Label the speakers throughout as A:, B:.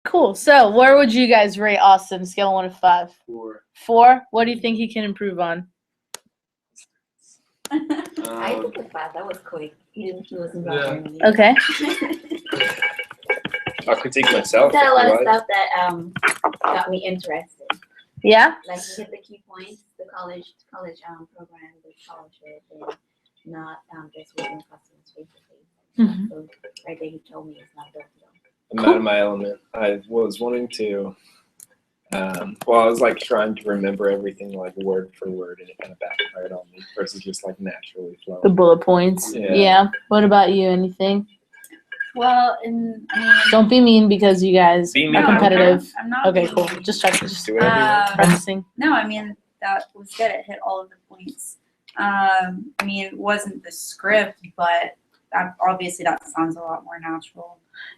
A: Cool. So where would you guys rate Austin? Scale of 1 to 5.
B: 4.
A: 4. What do you think he can improve on?
C: I took the 5. That was quick. He wasn't bothering me.
A: Okay.
B: I'll critique myself.
C: He said a lot of
B: if you like.
C: stuff that got me interested.
A: Yeah.
C: Like he hit the key points, the college program, the scholarship, and not just working with customers face to face. So right there, he told me it's not door to door.
B: I'm out of my element. I was wanting to. I was like trying to remember everything like word for word, and it kind of backfired on me versus just like naturally flowing.
A: The bullet points.
B: Yeah.
A: What about you? Anything?
D: Well,
A: Don't be mean because you guys
B: Be
A: are
B: mean.
A: competitive.
D: I'm not.
A: Okay,
D: being
A: cool.
D: mean.
A: Just checking. Just
B: Do whatever you want.
A: practicing.
D: No, I mean that was good. It hit all of the points. I mean, it wasn't the script, but obviously that sounds a lot more natural.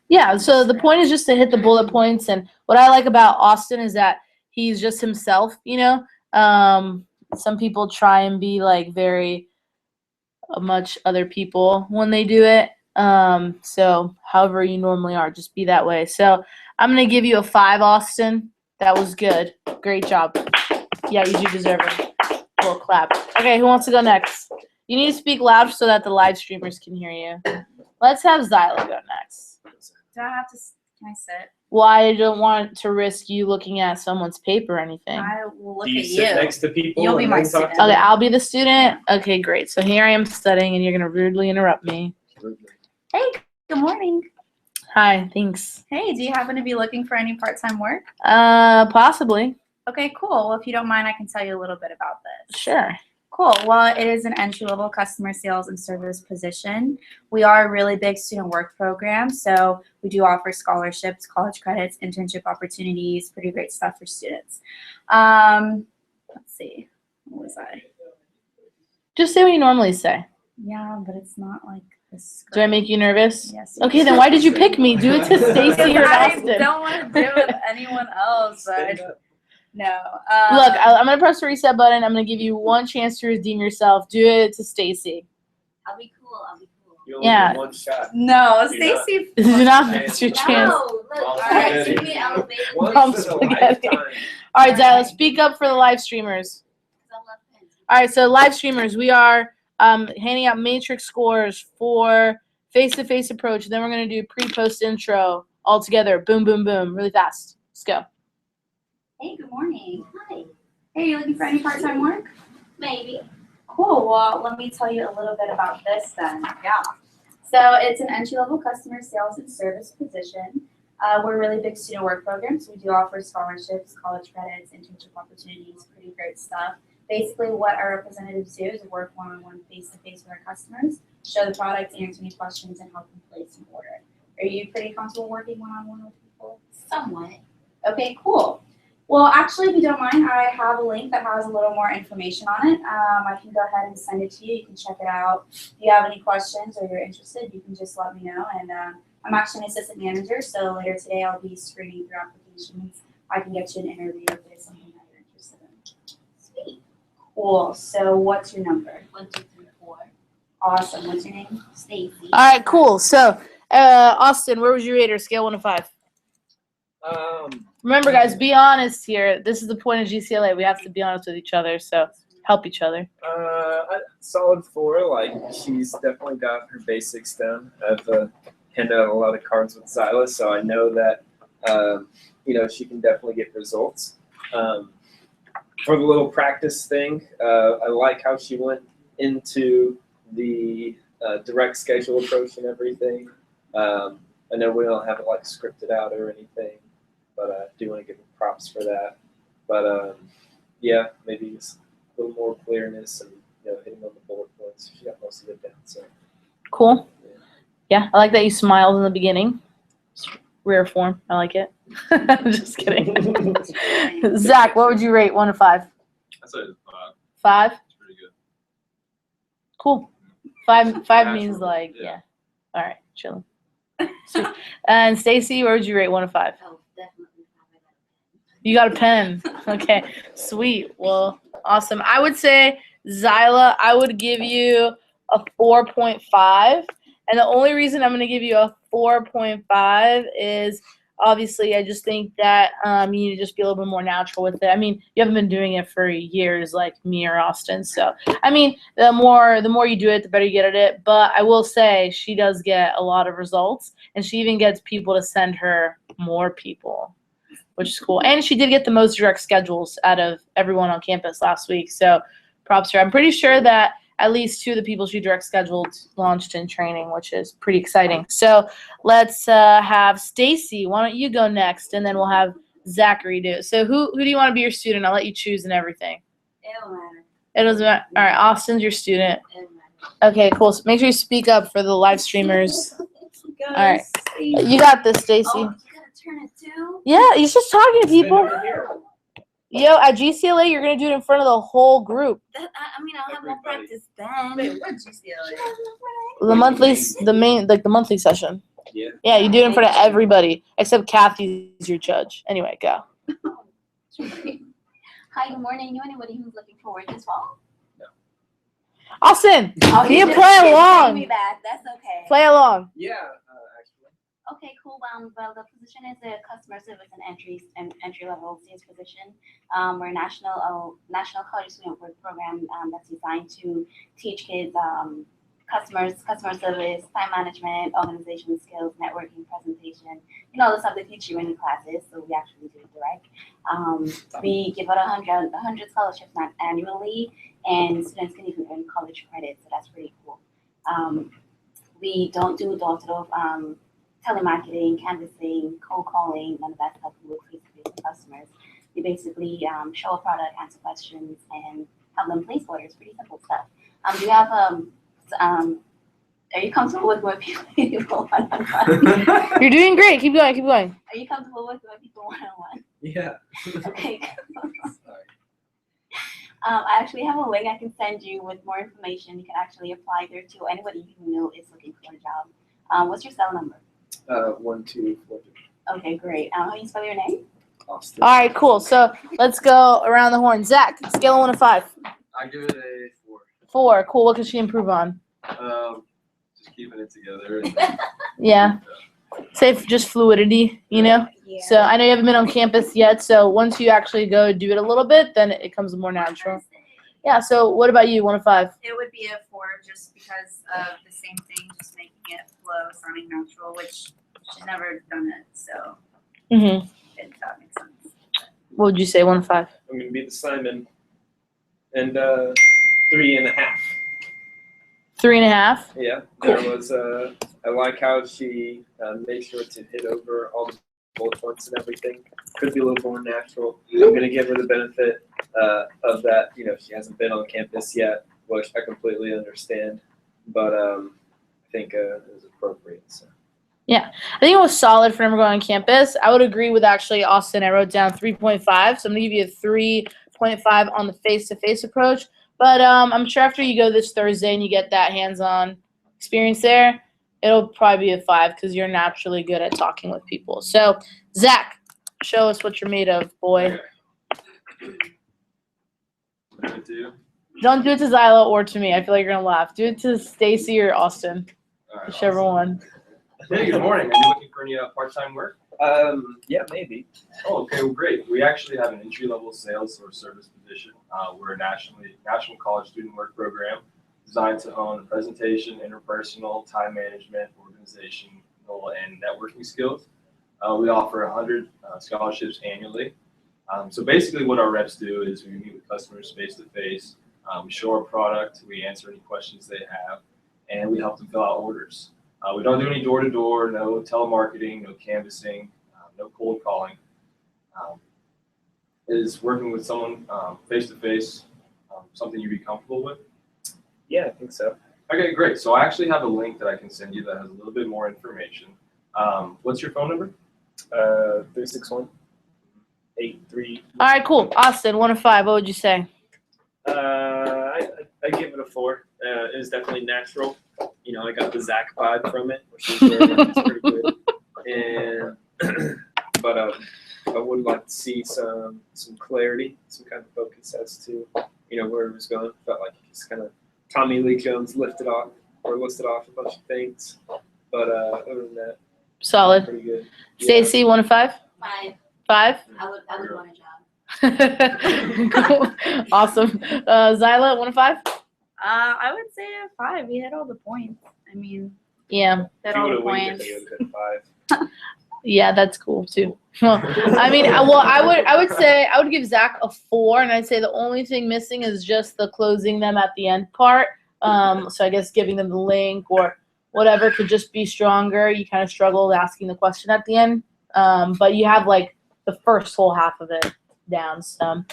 A: Yeah, so the point is just to hit the bullet points, and what I like about Austin is that he's just himself, you know. Some people try and be like very much other people when they do it. So however you normally are, just be that way. So I'm gonna give you a 5, Austin. That was good. Great job. Yeah, you do deserve a little clap. Okay, who wants to go next? You need to speak loud so that the live streamers can hear you. Let's have Zyla go next.
D: Do I have to? Can I sit?
A: Well, I don't want to risk you looking at someone's paper or anything.
D: I will look
B: Do you
D: at
B: sit
D: you.
B: next to people?
D: You'll be
B: and
D: my
B: then talk
D: student.
B: to
A: Okay,
B: them?
A: I'll be the student. Okay, great. So here I am studying, and you're gonna rudely interrupt me.
D: Hey, good morning.
A: Hi, thanks.
D: Hey, do you happen to be looking for any part-time work?
A: Possibly.
D: Okay, cool. Well, if you don't mind, I can tell you a little bit about this.
A: Sure.
D: Cool. Well, it is an entry-level customer sales and service position. We are a really big student work program, so we do offer scholarships, college credits, internship opportunities, pretty great stuff for students. Let's see. What was I?
A: Just say what you normally say.
D: Yeah, but it's not like this.
A: Do I make you nervous?
D: Yes.
A: Okay, then why did you pick me? Do it to Stacy or
D: I
A: Austin.
D: don't want to do it with anyone else, but no.
A: Look, I'm gonna press the reset button. I'm gonna give you one chance to redeem yourself. Do it to Stacy.
C: I'll be cool.
B: You only
A: Yeah.
B: get one shot.
D: No,
B: Do not.
D: Stacy.
A: Do not miss your chance.
C: No, look, all
B: Mom's
C: right,
B: spaghetti.
C: give me an elevator.
B: Once
A: Mom's
B: in a
A: spaghetti.
B: lifetime.
A: All right, Zyla, speak up for the live streamers. All right, so live streamers, we are handing out matrix scores for face-to-face approach. Then we're going to do pre-post intro all together. Boom, boom, boom, really fast. Let's go.
D: Hey, good morning.
C: Hi.
D: Hey, you looking for any part-time work?
C: Maybe.
D: Cool. Well, let me tell you a little bit about this then. Yeah. So it's an entry-level customer sales and service position. We're a really big student work program, so we do offer scholarships, college credits, internship opportunities, pretty great stuff. Basically, what our representatives do is work one-on-one, face-to-face with our customers, show the products, answer any questions, and help them place an order. Are you pretty comfortable working one-on-one with people?
C: Somewhat.
D: Okay, cool. Well, actually, if you don't mind, I have a link that has a little more information on it. I can go ahead and send it to you. You can check it out. If you have any questions or you're interested, you can just let me know. And I'm actually an assistant manager, so later today I'll be screening through applications. I can get you an interview if there's something that you're interested in.
C: Sweet.
D: Cool. So what's your number?
C: 1, 2, 3, 4.
D: Awesome. What's your name?
C: Stacy.
A: All right, cool. So, Austin, where would you rate her? Scale 1 to 5. Remember, guys, be honest here. This is the point of GCLA. We have to be honest with each other, so help each other.
B: Solid 4. Like, she's definitely got her basics down. I've handed out a lot of cards with Zyla, so I know that she can definitely get results. For the little practice thing, I like how she went into the direct schedule approach and everything. I know we don't have it like scripted out or anything, but I do want to give her props for that. But yeah, maybe just a little more clearness and hitting on the bullet points. She got most of it down. So
A: Cool. Yeah, I like that you smiled in the beginning. It's rare form. I like it. Just kidding. Zach, what would you rate 1 to 5?
E: I said 5.
A: 5?
E: It's pretty good.
A: Cool. 5
E: Natural,
A: means like,
E: yeah.
A: yeah. All right, chilling. Sweet. And Stacy, where would you rate 1 to 5?
C: Oh, definitely.
A: You got a pen. Okay, sweet. Well, awesome. I would say, Zyla, I would give you a 4.5. And the only reason I'm going to give you a 4.5 is obviously, I just think that you need to just be a little bit more natural with it. I mean, you haven't been doing it for years like me or Austin. So, I mean, the more you do it, the better you get at it. But I will say she does get a lot of results, and she even gets people to send her more people, which is cool. And she did get the most direct schedules out of everyone on campus last week. So, props to her. I'm pretty sure that at least 2 of the people she direct scheduled launched in training, which is pretty exciting. So let's have Stacy. Why don't you go next, and then we'll have Zachary do it. So who do you want to be your student? I'll let you choose and everything.
C: It don't matter.
A: It doesn't matter. All right, Austin's your student.
C: It don't matter.
A: Okay, cool. So make sure you speak up for the live streamers.
C: All
A: right. You got this, Stacy.
C: Oh, you gotta turn it too?
A: Yeah, you're just talking to people. Yo, at GCLA, you're gonna do it in front of the whole group.
C: I mean, I'll have more practice then.
B: Wait,
C: what GCLA?
A: The monthly session.
B: Yeah.
A: Yeah, you do it in front of everybody except Kathy's your judge. Anyway, go.
D: Hi, good morning. You anybody who's looking forward this fall?
A: Austin,
C: Oh,
A: you
C: just
A: play
C: bring
A: along.
C: me back. That's okay.
A: Play along.
B: Yeah, actually.
D: Okay, cool. Well, the position is a customer service and entry level sales position. We're a national college student work program that's designed to teach kids customer service, time management, organizational skills, networking, presentation, the stuff they teach you in the classes. So we actually do it direct. We give out 100 scholarships annually, and students can even earn college credit. So that's pretty cool. We don't do door-to-door telemarketing, canvassing, cold calling, none of that stuff. We work face-to-face with customers. We basically show a product, answer questions, and help them place orders. Pretty simple stuff. Do you have are you comfortable with more people one-on-one?
A: You're doing great. Keep going.
D: Are you comfortable with more people one-on-one?
B: Yeah.
D: Okay.
B: Sorry.
D: I actually have a link I can send you with more information. You can actually apply there too. Anybody you know is looking for a job. What's your cell number?
B: 1243.
D: Okay, great. How do you spell your name?
B: Austin.
A: All right, cool. So let's go around the horn. Zach, scale of 1 to 5.
E: I give it a 4.
A: 4. Cool. What can she improve on?
E: Just keeping it together.
A: Yeah. Say just fluidity,
C: Yeah.
A: So I know you haven't been on campus yet. So once you actually go do it a little bit, then it comes more natural. Yeah. So what about you? 1 to 5.
F: It would be a 4 just because of the same thing, just making it flow, sounding natural, which she's never done it, so
A: Mhm.
F: that makes sense.
A: What would you say? 1 to 5.
B: I'm gonna be the Simon, and 3.5.
A: 3.5.
B: Yeah,
A: Cool.
B: there was. I like how she made sure to hit over all the bullet points and everything. Could be a little more natural. I'm gonna give her the benefit of that. She hasn't been on campus yet, which I completely understand. But I think it was appropriate. So.
A: I think it was solid for him going on campus. I would agree with actually Austin. I wrote down 3.5, so I'm gonna give you a 3.5 on the face-to-face approach. But I'm sure after you go this Thursday and you get that hands-on experience there, it'll probably be a 5 because you're naturally good at talking with people. So Zach, show us what you're made of, boy.
E: Okay. 2.
A: Don't do it to Zyla or to me. I feel like you're gonna laugh. Do it to Stacy or Austin,
E: All right,
A: whichever one.
E: Hey, good morning. Are you looking for any part-time work?
B: Yeah, maybe.
E: Oh, okay, well, great. We actually have an entry-level sales or service position. We're a national college student work program designed to hone presentation, interpersonal, time management, organizational, and networking skills. We offer 100 scholarships annually. So basically what our reps do is we meet with customers face-to-face, we show our product, we answer any questions they have, and we help them fill out orders. We don't do any door-to-door, no telemarketing, no canvassing, no cold calling. Is working with someone face-to-face something you'd be comfortable with?
B: Yeah, I think so.
E: Okay, great. So I actually have a link that I can send you that has a little bit more information. What's your phone number?
B: 361 83.
A: All right, cool. Austin, 1 to 5. What would you say?
B: I give it a 4. It was definitely natural. I got the Zach vibe from it, which is pretty good. And but I would like to see some clarity, some kind of focus as to where it was going. Felt like he just kind of Tommy Lee Jones listed off a bunch of things. But other than that,
A: Solid.
B: Pretty good. Yeah.
A: Stacy, 1 to 5?
C: 5.
A: 5?
C: I would want a job.
A: Cool. Awesome. Zyla, 1 to 5?
F: I would say a 5. We hit all the points. I mean,
A: Yeah.
F: hit
B: If you
F: all
B: would
F: the
B: have winged it,
F: points.
B: then you would have been 5.
A: Yeah, that's cool too. Well, I mean, I would say I would give Zach a 4, and I'd say the only thing missing is just the closing them at the end part. So I guess giving them the link or whatever could just be stronger. You kind of struggled asking the question at the end, but you have like the first whole half of it down. So,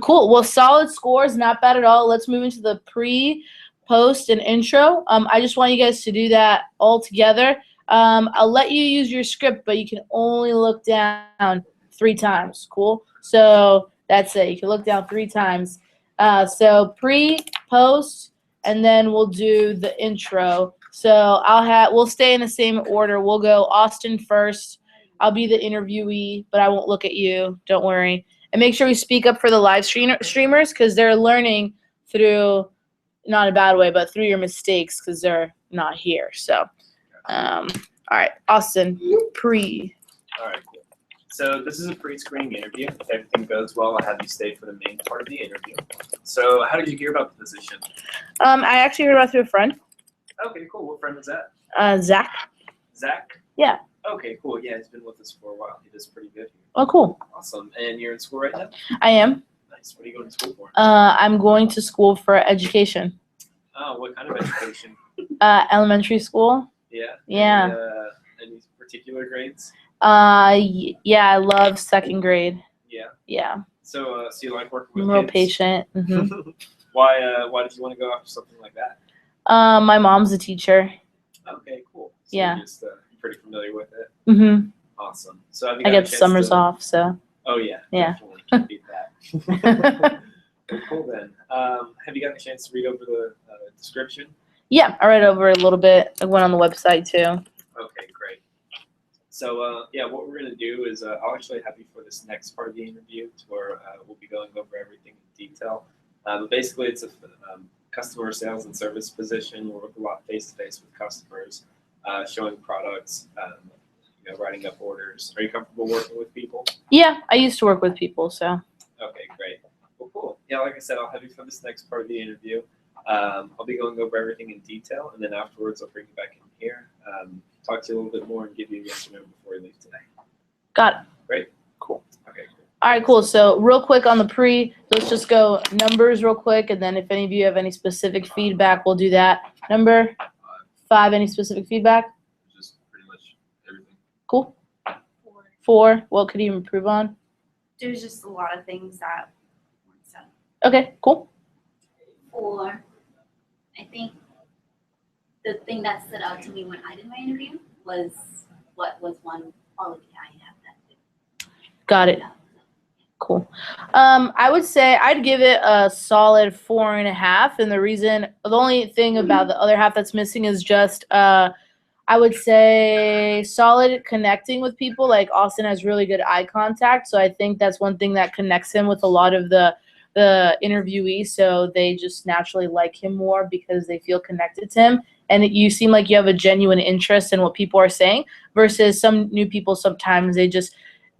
A: cool. Well, solid scores, not bad at all. Let's move into the pre, post, and intro. I just want you guys to do that all together. I'll let you use your script, but you can only look down 3 times. Cool. So that's it. You can look down 3 times. So pre, post, and then we'll do the intro. So we'll stay in the same order. We'll go Austin first. I'll be the interviewee, but I won't look at you. Don't worry. And make sure we speak up for the live streamers because they're learning through, not a bad way, but through your mistakes because they're not here. So, all right, Austin, pre.
B: All right, cool. So this is a pre-screening interview. If everything goes well, I'll have you stay for the main part of the interview. So how did you hear about the position?
A: I actually heard about it through a friend,
B: Okay, cool. What friend was that?
A: Zach.
B: Zach?
A: Yeah.
B: Okay, cool. Yeah, he's been with us for a while. He does pretty good here.
A: Oh, cool.
B: Awesome. And you're in school right now?
A: I am.
B: Nice. What are you going to school for?
A: I'm going to school for education.
B: Oh, what kind of education?
A: Elementary school.
B: Yeah.
A: Yeah.
B: Any particular grades?
A: Yeah, I love 2nd grade.
B: Yeah.
A: Yeah.
B: So you like working with
A: I'm real
B: kids?
A: patient.
B: Why did you want to go after something like that?
A: My mom's a teacher.
B: Okay, cool. So
A: Yeah.
B: You're just pretty familiar with it.
A: Mhm.
B: Awesome. So have you
A: I
B: got a
A: get
B: chance
A: summers
B: to-
A: off, so.
B: Oh yeah.
A: Yeah.
B: Definitely can't beat that. Well, cool then. Have you gotten a chance to read over the description?
A: Yeah, I read over a little bit. I went on the website too.
B: Okay, great. So yeah, what we're gonna do is I'll actually have you for this next part of the interview, to where we'll be going over everything in detail. But basically, it's a customer sales and service position. We'll work a lot face to face with customers, showing products, writing up orders. Are you comfortable working with people?
A: Yeah, I used to work with people, so.
B: Okay, great. Well, cool. Yeah, like I said, I'll have you for this next part of the interview. I'll be going over everything in detail, and then afterwards I'll bring you back in here, talk to you a little bit more, and give you a yes or no before we leave today.
A: Got it.
B: Great.
A: Cool.
B: Okay, cool.
A: All right, cool. So real quick on the pre, let's just go numbers real quick, and then if any of you have any specific feedback, we'll do that. Number 5, any specific feedback?
E: Just pretty much everything.
A: Cool.
C: 4.
A: 4, what could you improve on?
F: There's just a lot of things that weren't said.
A: Okay, cool.
C: 4. I think the thing that stood out to me when I did my interview was what was one quality I have that
A: Got it. Cool. I would say I'd give it a solid 4.5, and the only thing about the other half that's missing is just I would say solid connecting with people. Like Austin has really good eye contact, so I think that's one thing that connects him with a lot of the interviewees. So they just naturally like him more because they feel connected to him. And you seem like you have a genuine interest in what people are saying, versus some new people sometimes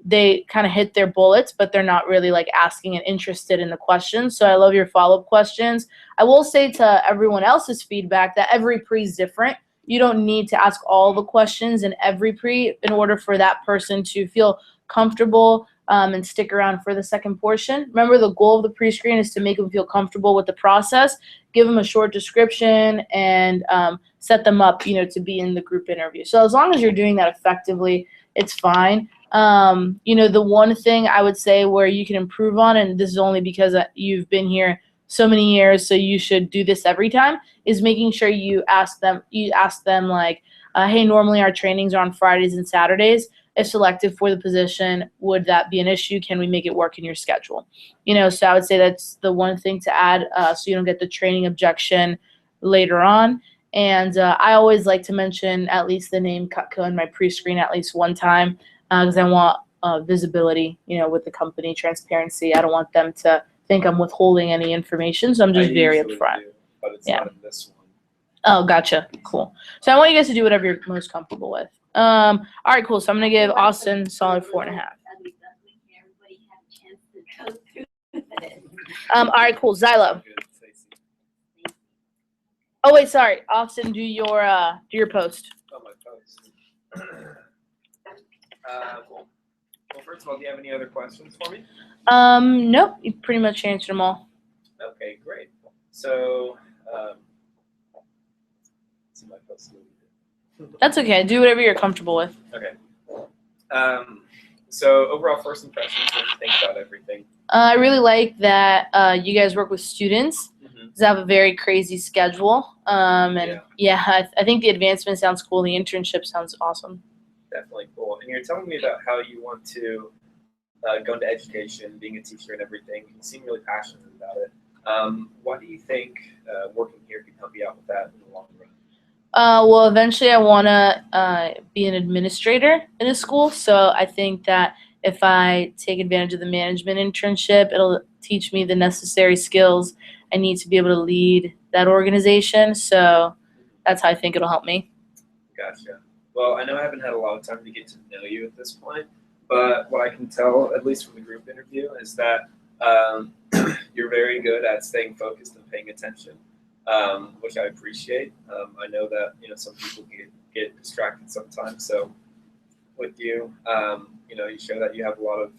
A: they kind of hit their bullets, but they're not really like asking and interested in the questions. So I love your follow-up questions. I will say to everyone else's feedback that every pre is different. You don't need to ask all the questions in every pre in order for that person to feel comfortable and stick around for the second portion. Remember, the goal of the pre-screen is to make them feel comfortable with the process, give them a short description, and set them up, to be in the group interview. So as long as you're doing that effectively, it's fine. The one thing I would say where you can improve on, and this is only because you've been here so many years, so you should do this every time, is making sure you ask them like, hey, normally our trainings are on Fridays and Saturdays. If selected for the position, would that be an issue? Can we make it work in your schedule? So I would say that's the one thing to add, so you don't get the training objection later on. And I always like to mention at least the name Cutco in my pre-screen at least one time, because I want visibility, with the company, transparency. I don't want them to think I'm withholding any information, so I'm just very
B: usually
A: upfront.
B: do, but it's
A: Yeah.
B: not in this one.
A: Oh, gotcha. Cool. So I want you guys to do whatever you're most comfortable with. All right, cool. So I'm gonna give Austin solid 4.5.
C: Everybody had a chance to go through it.
A: All right, cool. Xylo.
B: Good, Stacy.
A: Oh wait, sorry. Austin, do your post.
B: Oh, my post. Cool. Well, first of all, do you have any other questions for me?
A: Nope. You pretty much answered them all.
B: Okay, great. So, see my post.
A: That's okay. Do whatever you're comfortable with.
B: Okay. So overall first impressions, what do you think about everything?
A: I really like that you guys work with students.
B: Mm-hmm.
A: They have a very crazy schedule. And I think the advancement sounds cool. The internship sounds awesome.
B: Definitely cool. And you're telling me about how you want to go into education, being a teacher and everything. You seem really passionate about it. Why do you think working here can help you out with that in the long run?
A: Well, eventually I want to be an administrator in a school. So I think that if I take advantage of the management internship, it'll teach me the necessary skills I need to be able to lead that organization. So that's how I think it'll help me.
B: Gotcha. Well, I know I haven't had a lot of time to get to know you at this point, but what I can tell, at least from the group interview, is that you're very good at staying focused and paying attention, which I appreciate. I know that some people get distracted sometimes. So with you, you show that you have a lot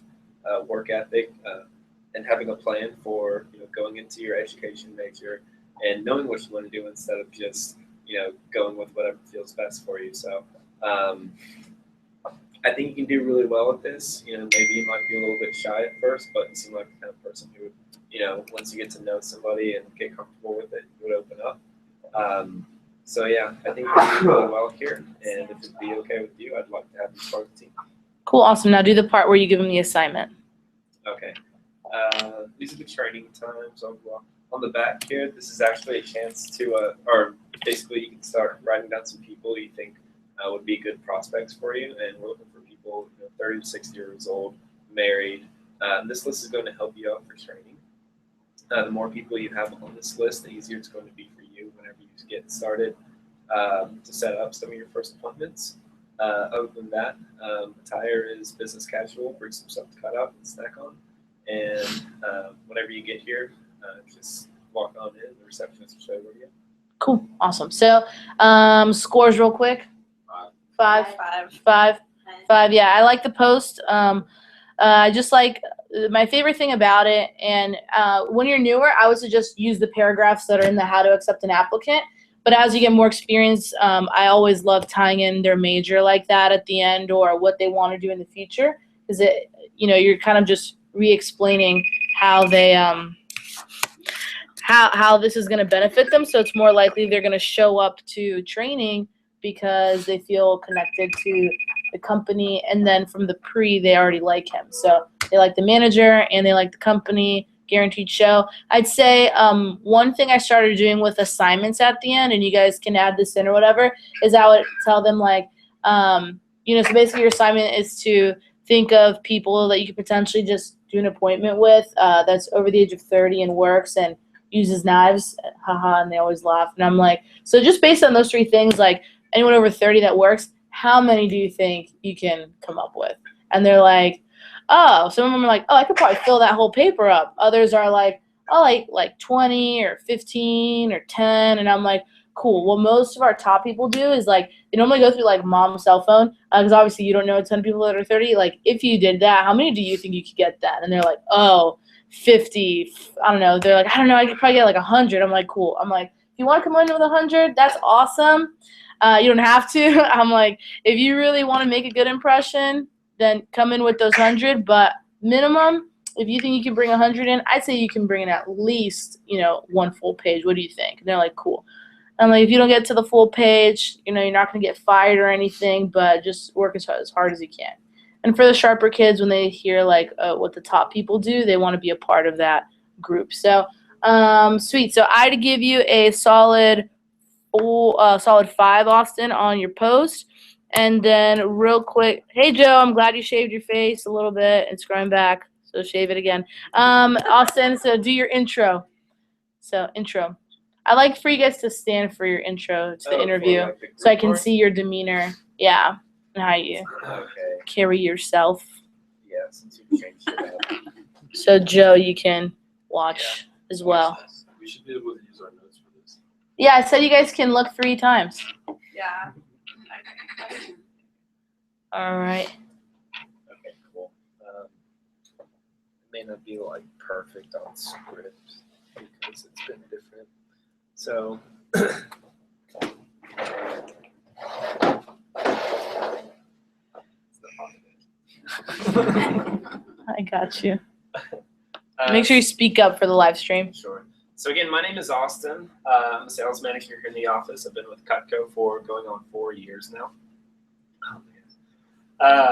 B: of work ethic and having a plan for going into your education major and knowing what you want to do instead of just going with whatever feels best for you. So I think you can do really well with this. Maybe you might be a little bit shy at first, but you seem like the kind of person who, once you get to know somebody and get comfortable with it, you would open up. So yeah, I think you do really well here, and if it'd be okay with you, I'd like to have you part of the team.
A: Cool, awesome. Now do the part where you give them the assignment.
B: Okay. These are the training times on the back here. This is actually a chance to, or basically you can start writing down some people you think would be good prospects for you, and we're looking for people 30 to 60 years old, married. This list is going to help you out for training. The more people you have on this list, the easier it's going to be for you whenever you get started to set up some of your first appointments. Other than that, attire is business casual. Bring some stuff to cut out and snack on. And whenever you get here, just walk on in. The receptionist will show you where to go.
A: Cool, awesome. So scores real quick. Five. Yeah, I like the post. I just like my favorite thing about it. And when you're newer, I would suggest use the paragraphs that are in the how to accept an applicant. But as you get more experience, I always love tying in their major like that at the end or what they want to do in the future, because you're kind of just re-explaining how they how this is going to benefit them. So it's more likely they're going to show up to training because they feel connected to the company, and then from the they already like him. So they like the manager and they like the company, guaranteed show. I'd say one thing I started doing with assignments at the end, and you guys can add this in or whatever, is I would tell them so basically your assignment is to think of people that you could potentially just do an appointment with that's over the age of 30 and works and uses knives, haha, and they always laugh. And I'm like, so just based on those three things, like anyone over 30 that works, how many do you think you can come up with? And they're like, oh, some of them are like, oh, I could probably fill that whole paper up. Others are like, oh, like 20 or 15 or 10. And I'm like, cool. What most of our top people do is they normally go through mom's cell phone, because obviously you don't know a ton of people that are 30. If you did that, how many do you think you could get that? And they're like, oh, 50. I don't know. They're like, I don't know. I could probably get 100. I'm like, cool. I'm like, if you want to come in with 100, that's awesome. You don't have to. I'm like, if you really want to make a good impression, then come in with those 100. But minimum, if you think you can bring 100 in, I'd say you can bring in at least, one full page. What do you think? And they're like, cool. I'm like, if you don't get to the full page, you're not going to get fired or anything, but just work as hard as you can. And for the sharper kids, when they hear what the top people do, they want to be a part of that group. So, sweet. So I'd give you a solid 5, Austin, on your post. And then real quick, hey Joe, I'm glad you shaved your face a little bit. It's growing back, so shave it again. Austin, so do your intro. So intro. I like for you guys to stand for your intro to the interview, so I can see your demeanor. Yeah. and how you
B: Okay.
A: carry yourself.
B: Yeah, since you changed it up.
A: So Joe, you can watch as well.
E: We should be able to use our notes for this.
A: Yeah, I said you guys can look 3 times.
F: Yeah.
A: All right.
B: Okay, cool. It may not be like perfect on script because it's been different. So.
A: I got you. Make sure you speak up for the live stream.
B: Sure. So again, my name is Austin. I'm a sales manager here in the office. I've been with Cutco for going on 4 years now. I'm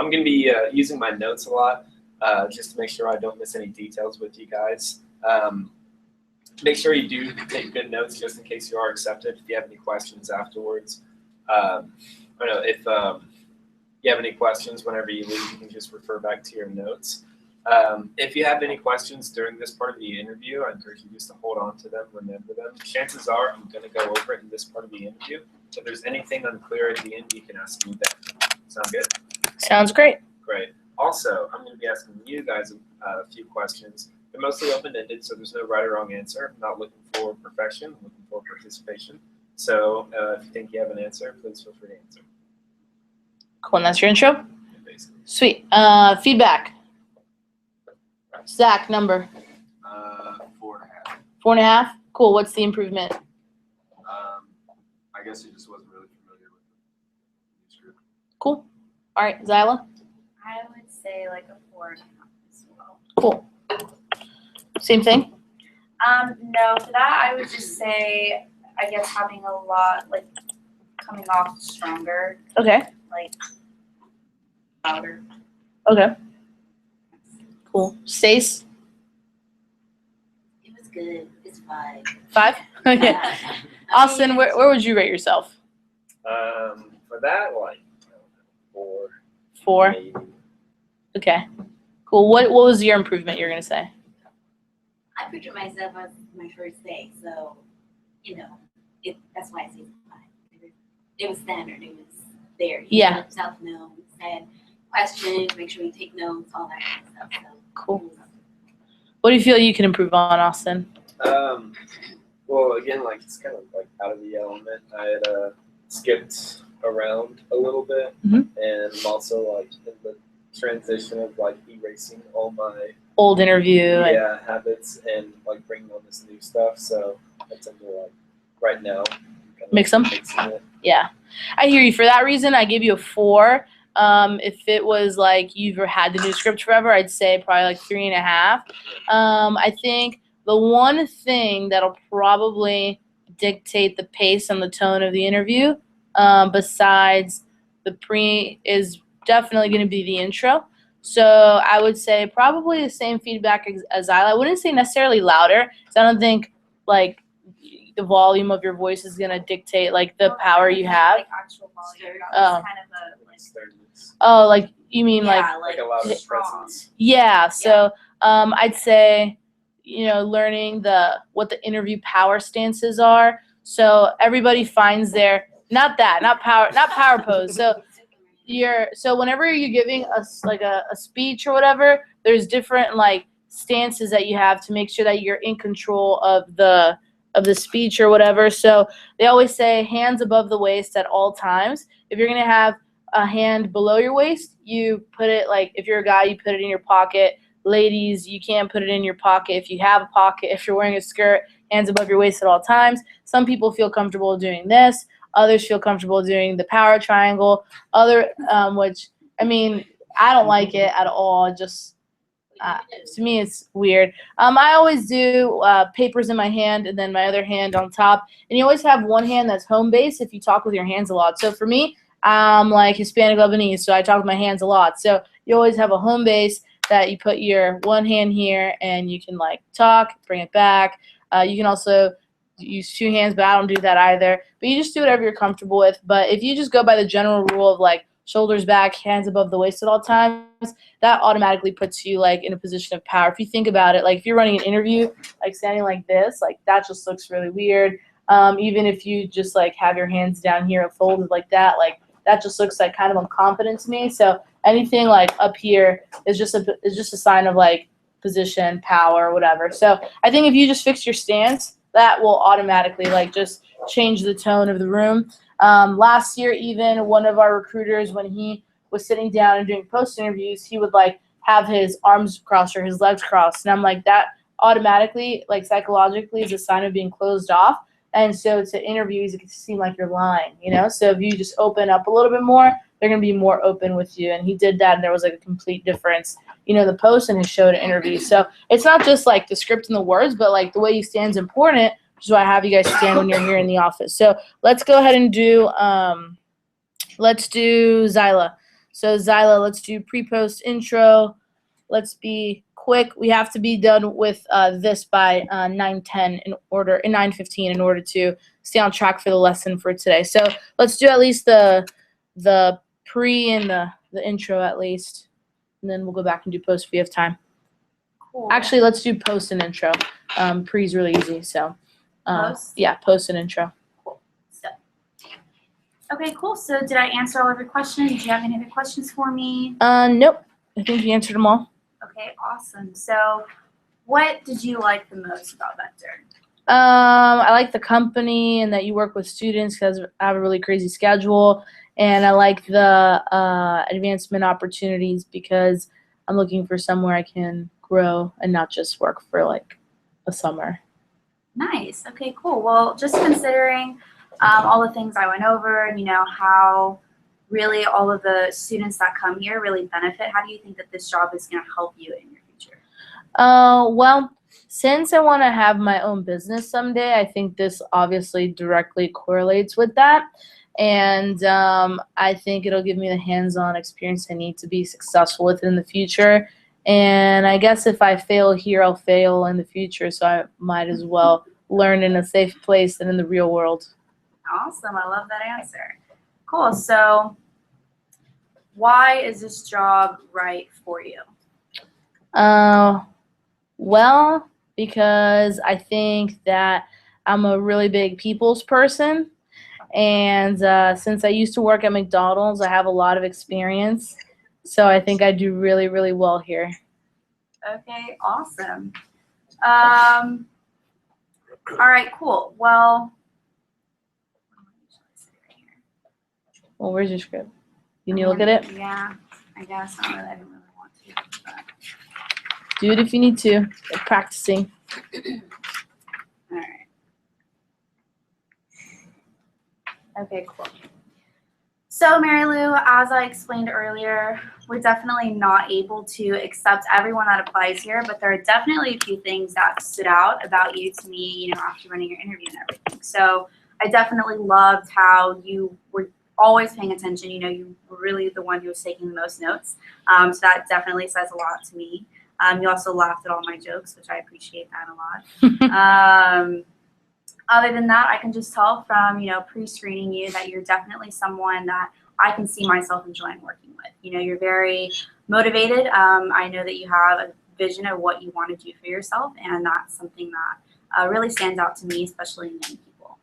B: going to be using my notes a lot just to make sure I don't miss any details with you guys. Make sure you do take good notes just in case you are accepted. If you have any questions afterwards, I don't know if you have any questions whenever you leave, you can just refer back to your notes. If you have any questions during this part of the interview, I encourage you just to hold on to them, remember them. Chances are I'm going to go over it in this part of the interview. If there's anything unclear at the end, you can ask me then. Sound good?
A: Sounds great.
B: Great. Also, I'm going to be asking you guys a few questions. They're mostly open-ended, so there's no right or wrong answer. I'm not looking for perfection. I'm looking for participation. So if you think you have an answer, please feel free to answer.
A: Cool. And that's your intro?
B: Basically.
A: Sweet. Feedback. Zach, number?
E: 4.5.
A: 4.5? Cool. What's the improvement?
E: I guess he just wasn't really familiar with the script.
A: Cool. All right, Zyla?
F: I would say like a 4.5 as well.
A: Cool. Same thing?
D: No, for that I would just say, I guess having a lot, like, coming off stronger,
A: Okay.
D: like, louder.
A: Okay. Cool. Stace?
C: It was good. It's 5.
A: 5? Okay.
C: Yeah.
A: Austin, where would you rate yourself?
B: For that, like, I don't know, 4.
A: 4?
B: Maybe.
A: Okay. Cool. What was your improvement you were going to say?
C: I picture myself as my first day, so, that's why I say 5. It was standard. It was there. You
A: Yeah.
C: let yourself know, said questions, make sure you take notes, all that kind of stuff. So,
A: Cool. What do you feel you can improve on, Austin?
B: Well, again, like it's kind of like out of the element. I had skipped around a little bit,
A: Mhm.
B: and I'm also like in the transition of like erasing all my
A: Old interview.
B: habits and like bringing on this new stuff. So I tend to like right now kind of
A: Mix 'em?
B: mixing it.
A: Yeah. I hear you. For that reason, I give you a 4. If it was like you've had the new script forever, I'd say probably like 3.5. I think the one thing that'll probably dictate the pace and the tone of the interview, besides the pre, is definitely going to be the intro. So I would say probably the same feedback as Zyla. I wouldn't say necessarily louder, because I don't think like the volume of your voice is going to dictate like the power you have.
D: Like actual volume. That
A: Oh.
D: was kind of a, like,
B: Sturdiness.
A: Oh, like you mean like
C: yeah,
B: Like a lot of
D: strong.
B: presence.
A: yeah. So I'd say learning what the interview power stances are. So everybody finds their not power pose. So whenever you're giving us like a speech or whatever, there's different like stances that you have to make sure that you're in control of the speech or whatever. So they always say hands above the waist at all times. If you're gonna have a hand below your waist, you put it like if you're a guy, you put it in your pocket. Ladies, you can't put it in your pocket if you have a pocket. If you're wearing a skirt, hands above your waist at all times. Some people feel comfortable doing this. Others feel comfortable doing the power triangle. Which I mean, I don't like it at all. Just to me, it's weird. I always do papers in my hand and then my other hand on top. And you always have one hand that's home base if you talk with your hands a lot. So for me, I'm like Hispanic Lebanese, so I talk with my hands a lot. So you always have a home base that you put your one hand here and you can like talk, bring it back. You can also use 2 hands, but I don't do that either. But you just do whatever you're comfortable with. But if you just go by the general rule of like shoulders back, hands above the waist at all times, that automatically puts you like in a position of power. If you think about it, like if you're running an interview, like standing like this, like that just looks really weird. Even if you just like have your hands down here folded like that just looks like kind of unconfident to me. So anything like up here is just a sign of like position, power, whatever. So I think if you just fix your stance, that will automatically like just change the tone of the room. Last year, even one of our recruiters, when he was sitting down and doing post interviews, he would like have his arms crossed or his legs crossed, and I'm like, that automatically, like psychologically, is a sign of being closed off. And so to interviews, it can seem like you're lying, you know? So if you just open up a little bit more, they're going to be more open with you. And he did that, and there was like a complete difference, you know, the post and his show to interview. So it's not just like the script and the words, but like the way you stand is important, which is why I have you guys stand when you're here in the office. So let's go ahead and do, let's do Zyla. So Zyla, let's do pre-post intro. Let's be quick. We have to be done with this by 9:10 in 9:15 in order to stay on track for the lesson for today. So let's do at least the pre and the intro at least, and then we'll go back and do post if we have time.
D: Cool.
A: Actually, let's do post and intro. Pre is really easy, so
D: Post?
A: yeah, post and intro.
D: So, okay, cool. So did I answer all of your questions? Do you have any other questions for me?
A: Nope. I think you answered them all.
D: Okay, awesome. So what did you like the most about Vector?
A: I like the company and that you work with students because I have a really crazy schedule, and I like the advancement opportunities because I'm looking for somewhere I can grow and not just work for like a summer.
D: Nice. Okay, cool. Well, just considering all the things I went over and, you know, how really all of the students that come here really benefit, how do you think that this job is going to help you in your future?
A: Well, since I want to have my own business someday, I think this obviously directly correlates with that. And I think it'll give me the hands-on experience I need to be successful with in the future. And I guess if I fail here, I'll fail in the future. So I might as well learn in a safe place than in the real world.
D: Awesome. I love that answer. Cool. So why is this job right for you?
A: Well, because I think that I'm a really big people's person. And since I used to work at McDonald's, I have a lot of experience. So I think I do really, really well here.
D: Okay, awesome. All right, cool. Well,
A: Where's your script? You need to look at it?
D: Yeah, I guess. I didn't really want to. But.
A: Do it if you need to. Like practicing.
D: All right. Okay, cool. So, Mary Lou, as I explained earlier, we're definitely not able to accept everyone that applies here, but there are definitely a few things that stood out about you to me, you know, after running your interview and everything. So I definitely loved how you were always paying attention. You know, you were really the one who was taking the most notes. So that definitely says a lot to me. You also laughed at all my jokes, which I appreciate that a lot. Other than that, I can just tell from, you know, pre-screening you that you're definitely someone that I can see myself enjoying working with. You know, you're very motivated. I know that you have a vision of what you want to do for yourself, and that's something that really stands out to me, especially in young people.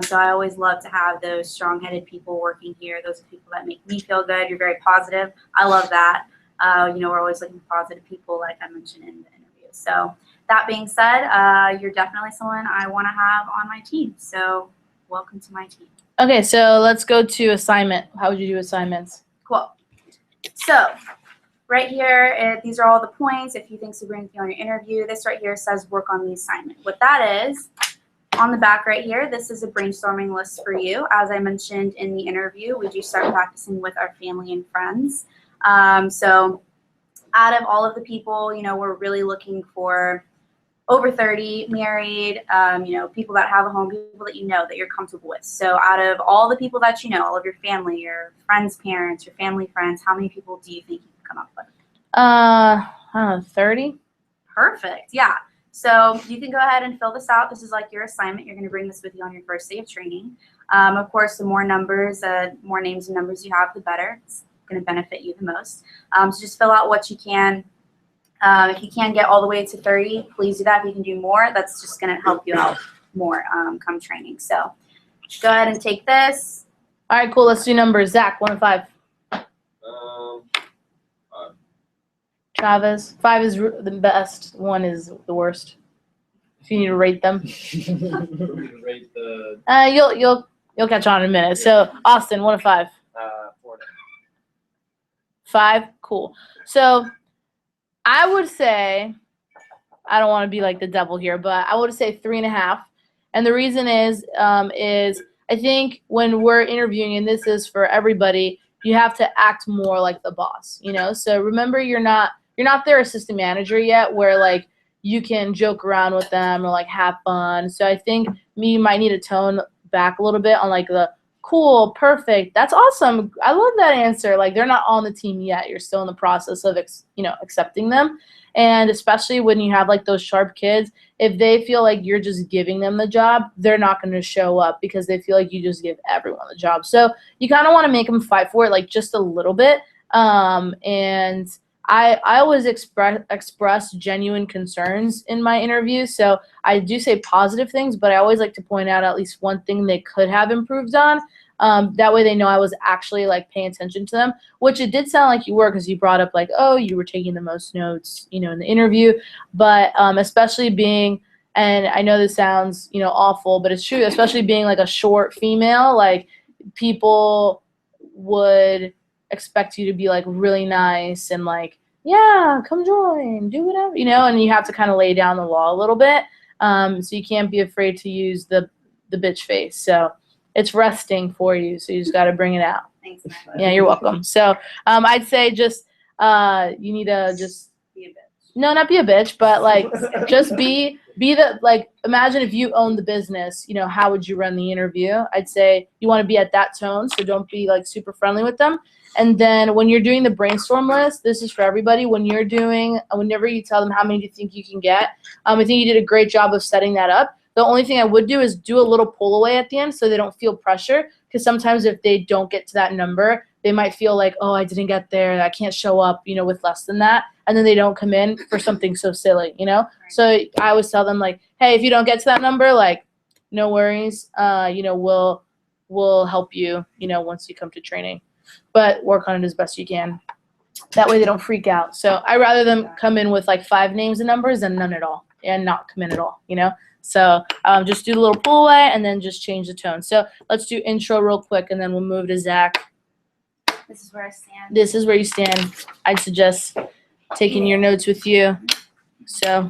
D: So I always love to have those strong-headed people working here. Those are people that make me feel good. You're very positive. I love that. You know, we're always looking for positive people, like I mentioned in the interview. So that being said, you're definitely someone I want to have on my team. So welcome to my team.
A: Okay, so let's go to assignment. How would you do assignments?
D: Cool. So right here, these are all the points. If you think to bring you on your interview, this right here says work on the assignment. What that is, on the back right here, this is a brainstorming list for you. As I mentioned in the interview, we do start practicing with our family and friends. So out of all of the people, you know, we're really looking for over 30, married, you know, people that have a home, people that you know that you're comfortable with. So out of all the people that you know, all of your family, your friends' parents, your family friends, how many people do you think you can come up with?
A: I don't know, 30?
D: Perfect. Yeah. So you can go ahead and fill this out. This is like your assignment. You're going to bring this with you on your first day of training. Of course, the more numbers, more names and numbers you have, the better. It's going to benefit you the most. So just fill out what you can. If you can get all the way to 30, please do that. If you can do more, that's just going to help you out more come training. So go ahead and take this.
A: All right, cool. Let's do numbers. Zach, 1 to 5.
E: 5.
A: Travis, 5 is the best. 1 is the worst. If you need to rate them,
B: Rate the
A: you'll catch on in a minute. So Austin, 1 to 5.
B: 4.5.
A: 5, cool. So I would say, I don't want to be like the devil here, but I would say 3.5. And the reason is I think when we're interviewing, and this is for everybody, you have to act more like the boss, you know? So remember, you're not their assistant manager yet, where like you can joke around with them or like have fun. So I think you might need to tone back a little bit on like the cool, perfect, that's awesome, I love that answer. Like, they're not on the team yet. You're still in the process of accepting them. And especially when you have like those sharp kids, if they feel like you're just giving them the job, they're not going to show up because they feel like you just give everyone the job. So you kind of want to make them fight for it, like just a little bit. And I always express genuine concerns in my interviews. So I do say positive things, but I always like to point out at least one thing they could have improved on. That way they know I was actually like paying attention to them, which it did sound like you were, because you brought up like, oh, you were taking the most notes, in the interview. But especially being, and I know this sounds, awful, but it's true, especially being like a short female, like people would expect you to be like really nice and like, yeah, come join, do whatever, and you have to kind of lay down the law a little bit. So you can't be afraid to use the bitch face. So it's resting for you. So you just got to bring it out.
D: Thanks, Matt.
A: Yeah, you're welcome. So I'd say just you need to just
D: Be a bitch.
A: no, not be a bitch, but like just be the, like, imagine if you owned the business, how would you run the interview? I'd say you want to be at that tone, so don't be like super friendly with them. And then when you're doing the brainstorm list, this is for everybody. Whenever you tell them how many do you think you can get, I think you did a great job of setting that up. The only thing I would do is do a little pull away at the end so they don't feel pressure, because sometimes if they don't get to that number, they might feel like, oh, I didn't get there, I can't show up, with less than that, and then they don't come in for something so silly, So I always tell them like, hey, if you don't get to that number, like, no worries, we'll help you, once you come to training, but work on it as best you can. That way they don't freak out. So I'd rather them come in with like 5 names and numbers than none at all, and not come in at all, So just do the little pull away and then just change the tone. So let's do intro real quick, and then we'll move to Zach.
D: This is where I stand.
A: This is where you stand. I'd suggest taking your notes with you. So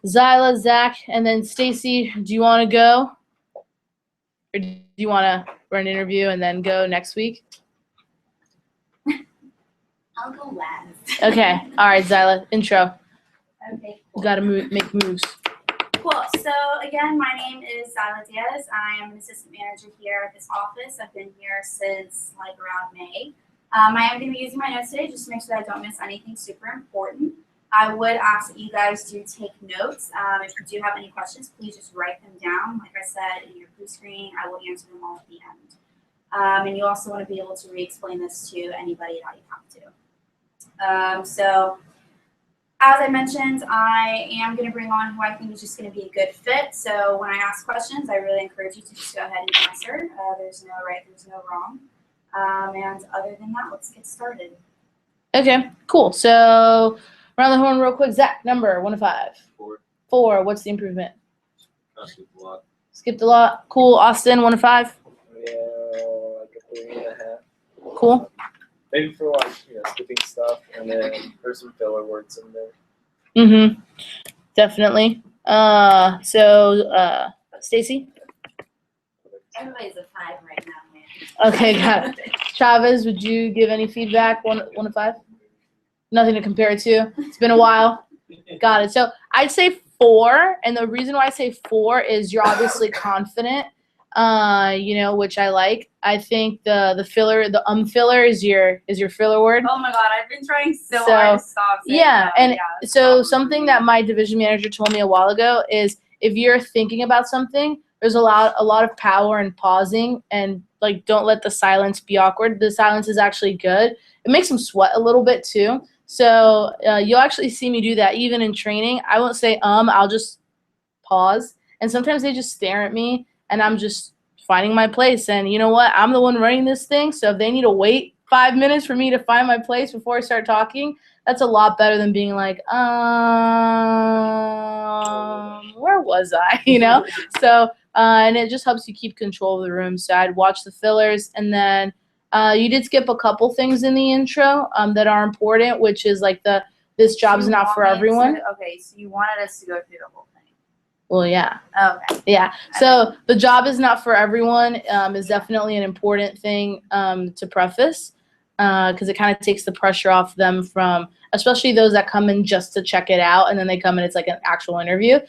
A: Zyla, Zach, and then Stacy, do you want to go? Or do you want to run an interview and then go next week?
C: I'll go last.
A: Okay. All right, Zyla, intro.
D: Okay,
A: You got to make moves.
D: cool. So again, my name is Zyla Diaz. I am an assistant manager here at this office. I've been here since like around May. I am going to be using my notes today just to make sure that I don't miss anything super important. I would ask that you guys do take notes. If you do have any questions, please just write them down. Like I said, in your pre-screening, I will answer them all at the end. And you also want to be able to re-explain this to anybody that you have to. So as I mentioned, I am going to bring on who I think is just going to be a good fit. So when I ask questions, I really encourage you to just go ahead and answer. There's no right, there's no wrong. And other than that, let's get started.
A: Okay, cool. So around the horn real quick. Zach, number 1 to 5.
E: 4.
A: 4. What's the improvement?
E: Skipped a lot.
A: Skipped a lot. Cool. Austin, 1 to 5.
B: Yeah, like a 3.5.
A: Cool.
B: Maybe for like skipping stuff, and then there's some filler words in there.
A: Mm-hmm. Definitely. So Stacy?
C: Everybody's a 5 right now, man.
A: Okay, got it. Chavez, would you give any feedback? 1 to 5? Nothing to compare it to. It's been a while. Got it. So I'd say 4, and the reason why I say 4 is you're obviously confident, which I like. I think the filler, filler is your filler word.
D: Oh my God, I've been trying so hard to stop saying
A: Yeah,
D: that.
A: and
D: it's
A: so
D: probably
A: something
D: me.
A: that my division manager told me a while ago is if you're thinking about something, there's a lot of power in pausing, and like don't let the silence be awkward. The silence is actually good. It makes them sweat a little bit too. So you'll actually see me do that even in training. I won't say I'll just pause. And sometimes they just stare at me, and I'm just finding my place. And you know what? I'm the one running this thing, so if they need to wait 5 minutes for me to find my place before I start talking, that's a lot better than being like, where was I? You know? So, and it just helps you keep control of the room. So I'd watch the fillers, and then you did skip a couple things in the intro that are important, which is like this job's
F: You
A: not for
F: wanted
A: everyone.
F: okay, so you wanted us to go through the whole thing.
A: Well, yeah.
F: Okay.
A: Yeah. So the job is not for everyone is definitely an important thing to preface because it kind of takes the pressure off them from, especially those that come in just to check it out and then they come in, it's like an actual interview. It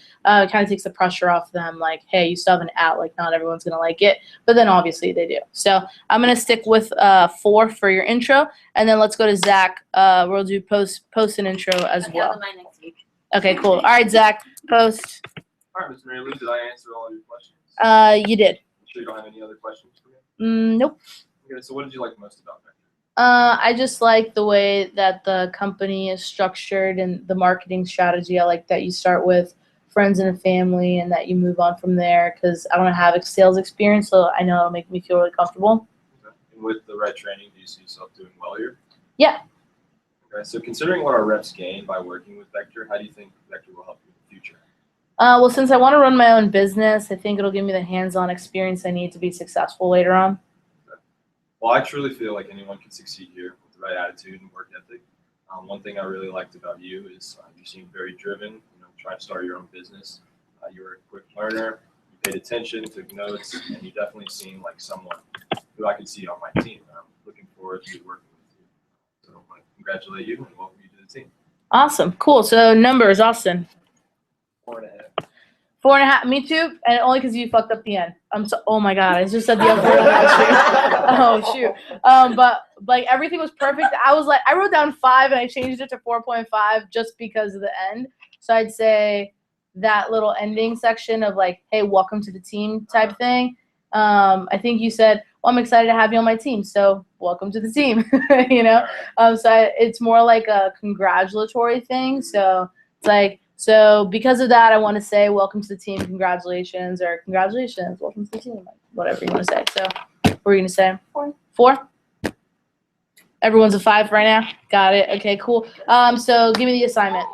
A: kind of takes the pressure off them like, hey, you still have an out, like not everyone's going to like it. But then obviously they do. So I'm going to stick with 4 for your intro. And then let's go to Zach. We'll do post an intro as
C: Okay, I'll
A: well.
C: do mine next week.
A: Okay, cool. All right, Zach, post.
E: All right, Ms. Mary Lou, did I answer all of your questions?
A: You did.
E: I'm sure you don't have any other questions for me?
A: Nope.
E: Okay, so what did you like most about Vector?
A: I just like the way that the company is structured and the marketing strategy. I like that you start with friends and a family and that you move on from there because I don't have sales experience, so I know it'll make me feel really comfortable.
E: Okay. And with the right training, do you see yourself doing well here?
A: Yeah.
E: Okay, so considering what our reps gain by working with Vector, how do you think Vector will help you in the future?
A: Well, since I want to run my own business, I think it'll give me the hands-on experience I need to be successful later on.
E: Okay. Well, I truly feel like anyone can succeed here with the right attitude and work ethic. One thing I really liked about you is you seem very driven, trying to start your own business. You were a quick learner, you paid attention, took notes, and you definitely seem like someone who I could see on my team. I'm looking forward to working with you. So I want to congratulate you and welcome you to the team.
A: Awesome. Cool. So numbers, Austin.
B: 4.5.
A: 4.5. Me too, and only because you fucked up the end. Oh my god, I just said the other word. Oh shoot. But like everything was perfect. I wrote down 5 and I changed it to 4.5 just because of the end. So I'd say that little ending section of like, hey, welcome to the team type thing. I think you said, well, I'm excited to have you on my team, so welcome to the team. It's more like a congratulatory thing. So it's like. So because of that, I want to say welcome to the team, congratulations, or congratulations, welcome to the team, whatever you want to say. So what were you going to say? 4? Everyone's a 5 right now? Got it. Okay, cool. So give me the assignment.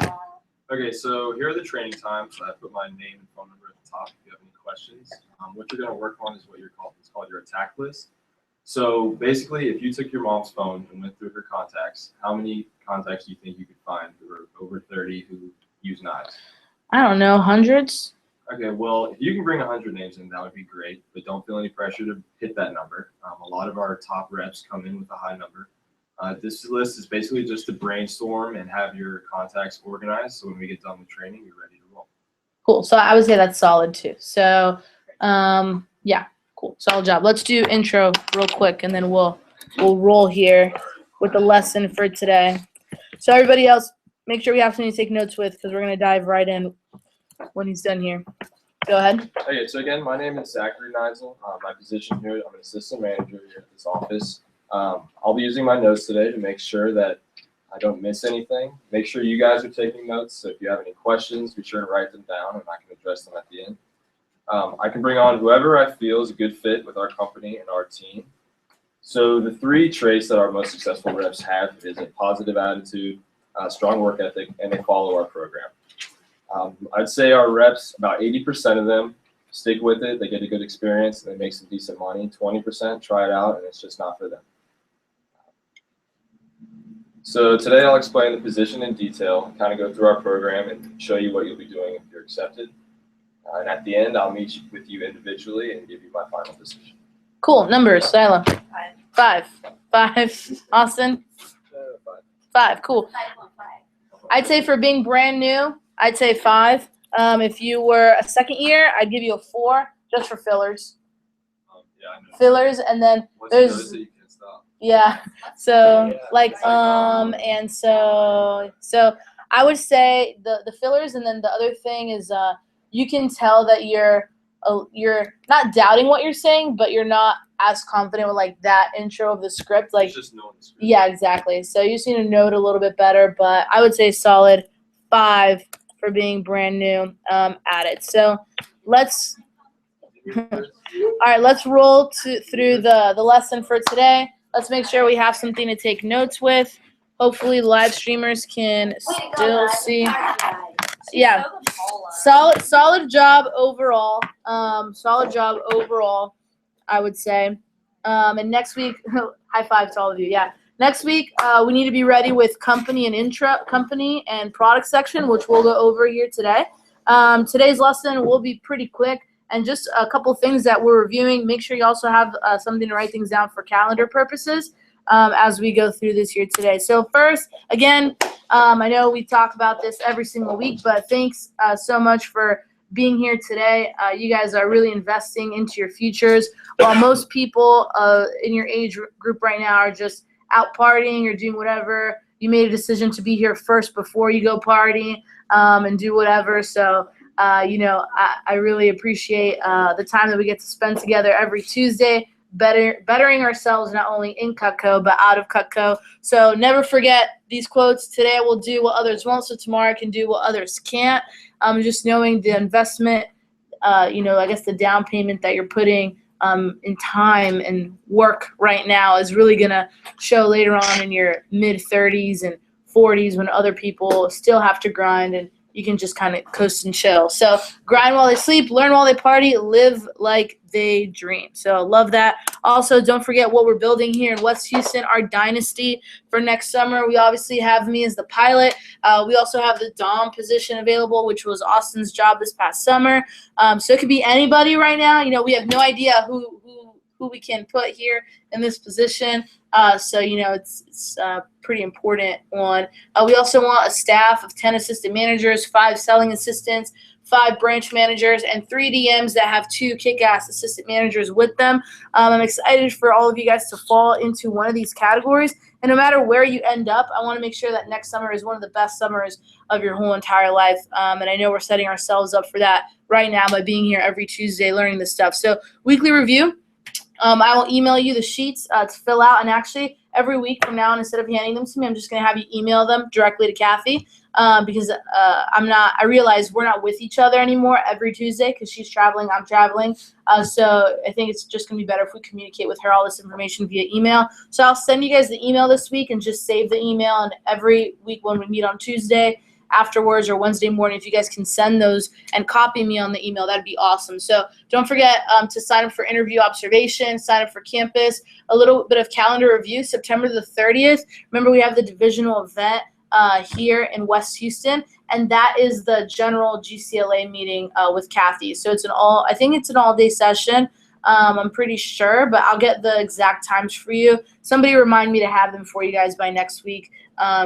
E: Okay, so here are the training times. I put my name and phone number at the top if you have any questions. What you're going to work on is it's called your attack list. So basically, if you took your mom's phone and went through her contacts, how many contacts do you think you could find? There were over 30 who use knives.
A: I don't know, hundreds?
E: Okay, well, if you can bring 100 names in, that would be great, but don't feel any pressure to hit that number. A lot of our top reps come in with a high number. This list is basically just to brainstorm and have your contacts organized, so when we get done with training, you're ready to roll.
A: Cool, so I would say that's solid too. So, yeah, cool, solid job. Let's do intro real quick, and then we'll roll here with the lesson for today. So everybody else, make sure we have something to take notes with because we're going to dive right in when he's done here. Go ahead.
E: Okay, so again, my name is Zachary Neisel. My position here, I'm an assistant manager here at this office. I'll be using my notes today to make sure that I don't miss anything. Make sure you guys are taking notes. So if you have any questions, be sure to write them down and I can address them at the end. I can bring on whoever I feel is a good fit with our company and our team. So the 3 traits that our most successful reps have is a positive attitude, strong work ethic, and they follow our program. I'd say our reps, about 80% of them stick with it. They get a good experience and they make some decent money. 20% try it out and it's just not for them. So today I'll explain the position in detail, kind of go through our program and show you what you'll be doing if you're accepted. And at the end, I'll meet with you individually and give you my final decision.
A: Cool. Numbers, Sila. 5. 5. Austin? 5. Cool.
C: 5.5.
A: I'd say for being brand new, I'd say 5. If you were a second year, I'd give you a 4 just for fillers.
E: Yeah, I know.
A: Fillers, and then
E: Once you
A: there's
E: notice it, you can't stop.
A: yeah. So
B: Yeah.
A: like and so I would say the fillers, and then the other thing is you can tell that you're not doubting what you're saying, but you're not as confident with like that intro of the script. Like
E: It's just knowing the script.
A: yeah, exactly. So you just need to know it a little bit better, but I would say solid 5 for being brand new at it. So let's all right, let's roll through the lesson for today. Let's make sure we have something to take notes with. Hopefully live streamers can still see. Yeah, solid job overall. Solid job overall, I would say. And next week, high five to all of you. Yeah, next week we need to be ready with company and product section, which we'll go over here today. Today's lesson will be pretty quick, and just a couple things that we're reviewing. Make sure you also have something to write things down for calendar purposes as we go through this here today. So first, again, I know we talk about this every single week, but thanks so much for being here today. You guys are really investing into your futures. While most people in your age group right now are just out partying or doing whatever, you made a decision to be here first before you go party and do whatever. So, I really appreciate the time that we get to spend together every Tuesday, bettering ourselves not only in Cutco but out of Cutco. So never forget these quotes. Today I will do what others won't, so tomorrow I can do what others can't. Just knowing the investment, I guess the down payment that you're putting in time and work right now is really going to show later on in your mid-30s and 40s when other people still have to grind and you can just kind of coast and chill. So grind while they sleep, learn while they party, live like they dream. So love that. Also, don't forget what we're building here in West Houston, our dynasty for next summer. We obviously have me as the pilot. We also have the Dom position available, which was Austin's job this past summer. So it could be anybody right now. We have no idea who we can put here in this position. So it's pretty important one. We also want a staff of 10 assistant managers, 5 selling assistants, 5 branch managers, and 3 DMs that have 2 kick-ass assistant managers with them. I'm excited for all of you guys to fall into one of these categories. And no matter where you end up, I want to make sure that next summer is one of the best summers of your whole entire life. And I know we're setting ourselves up for that right now by being here every Tuesday learning this stuff. So weekly review. I will email you the sheets to fill out, and actually every week from now on, instead of handing them to me, I'm just going to have you email them directly to Kathy because I realize we're not with each other anymore every Tuesday because she's traveling, I'm traveling. So I think it's just going to be better if we communicate with her all this information via email. So I'll send you guys the email this week and just save the email, and every week when we meet on Tuesday, afterwards or Wednesday morning, if you guys can send those and copy me on the email, that'd be awesome. So don't forget to sign up for interview observation, sign up for campus, a little bit of calendar review, September the 30th. Remember, we have the divisional event here in West Houston, and that is the general GCLA meeting with Kathy. So I think it's an all-day session. I'm pretty sure, but I'll get the exact times for you. Somebody remind me to have them for you guys by next week,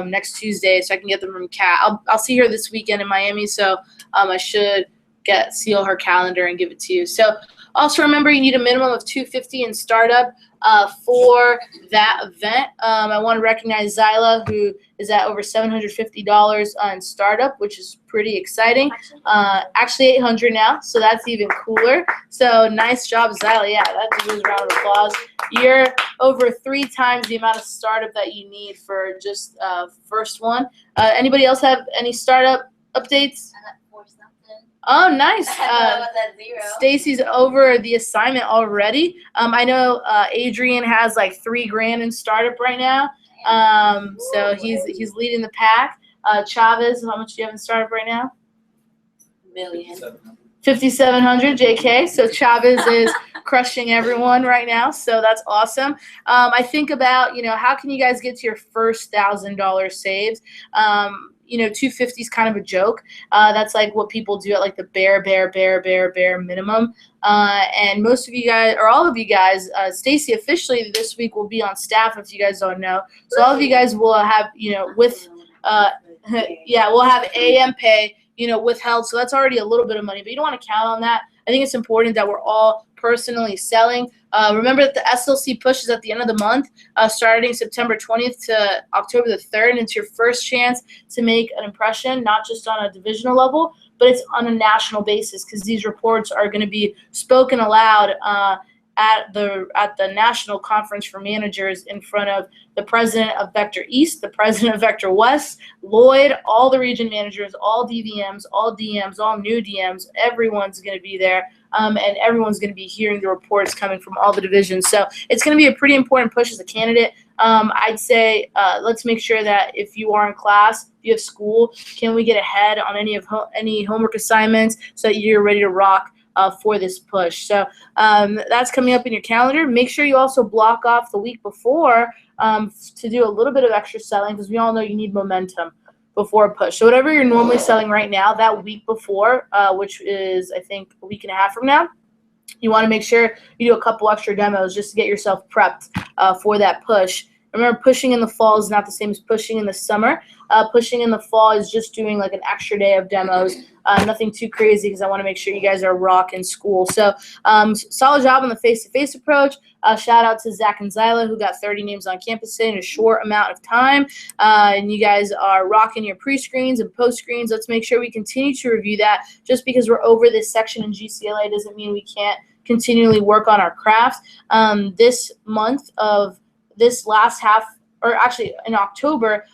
A: next Tuesday, so I can get them from Kat. I'll see her this weekend in Miami, so I should seal her calendar and give it to you. So also remember, you need a minimum of $250 in startup for that event. I want to recognize Zyla, who is at over $750 in startup, which is pretty exciting. Actually $800 now, so that's even cooler. So nice job, Zyla. Yeah, that deserves a round of applause. You're over 3 times the amount of startup that you need for just first one. Anybody else have any startup updates?
C: I got 4 something.
A: Oh, nice.
C: I was at 0.
A: Stacy's over the assignment already. I know Adrian has like $3,000 in startup right now. So he's leading the pack. Chavez, how much do you have in startup right now?
C: Million.
A: 5,700, JK. So Chavez is crushing everyone right now. So that's awesome. I think about, how can you guys get to your first $1,000 saves? 250 is kind of a joke. That's like what people do at like the bare minimum. And most of you guys, or all of you guys, Stacy officially this week will be on staff if you guys don't know. So all of you guys will have, we'll have AM pay, withheld. So that's already a little bit of money, but you don't want to count on that. I think it's important that we're all personally selling. Remember that the SLC push is at the end of the month, starting September 20th to October the 3rd, and it's your first chance to make an impression, not just on a divisional level, but it's on a national basis because these reports are going to be spoken aloud at the national conference for managers in front of the president of Vector East, the president of Vector West, Lloyd, all the region managers, all DVMs, all DMs, all new DMs. Everyone's going to be there, and everyone's going to be hearing the reports coming from all the divisions. So it's going to be a pretty important push as a candidate. I'd say let's make sure that if you are in class, if you have school, can we get ahead on any homework assignments so that you're ready to rock for this push. So that's coming up in your calendar. Make sure you also block off the week before to do a little bit of extra selling, because we all know you need momentum before a push. So whatever you're normally selling right now, that week before, which is I think a week and a half from now, you want to make sure you do a couple extra demos just to get yourself prepped for that push. Remember, pushing in the fall is not the same as pushing in the summer. Pushing in the fall is just doing like an extra day of demos. Nothing too crazy, because I want to make sure you guys are rocking school. So solid job on the face-to-face approach. Shout out to Zach and Zyla, who got 30 names on campus in a short amount of time. And you guys are rocking your pre-screens and post-screens. Let's make sure we continue to review that. Just because we're over this section in GCLA doesn't mean we can't continually work on our craft. This last half, or actually in October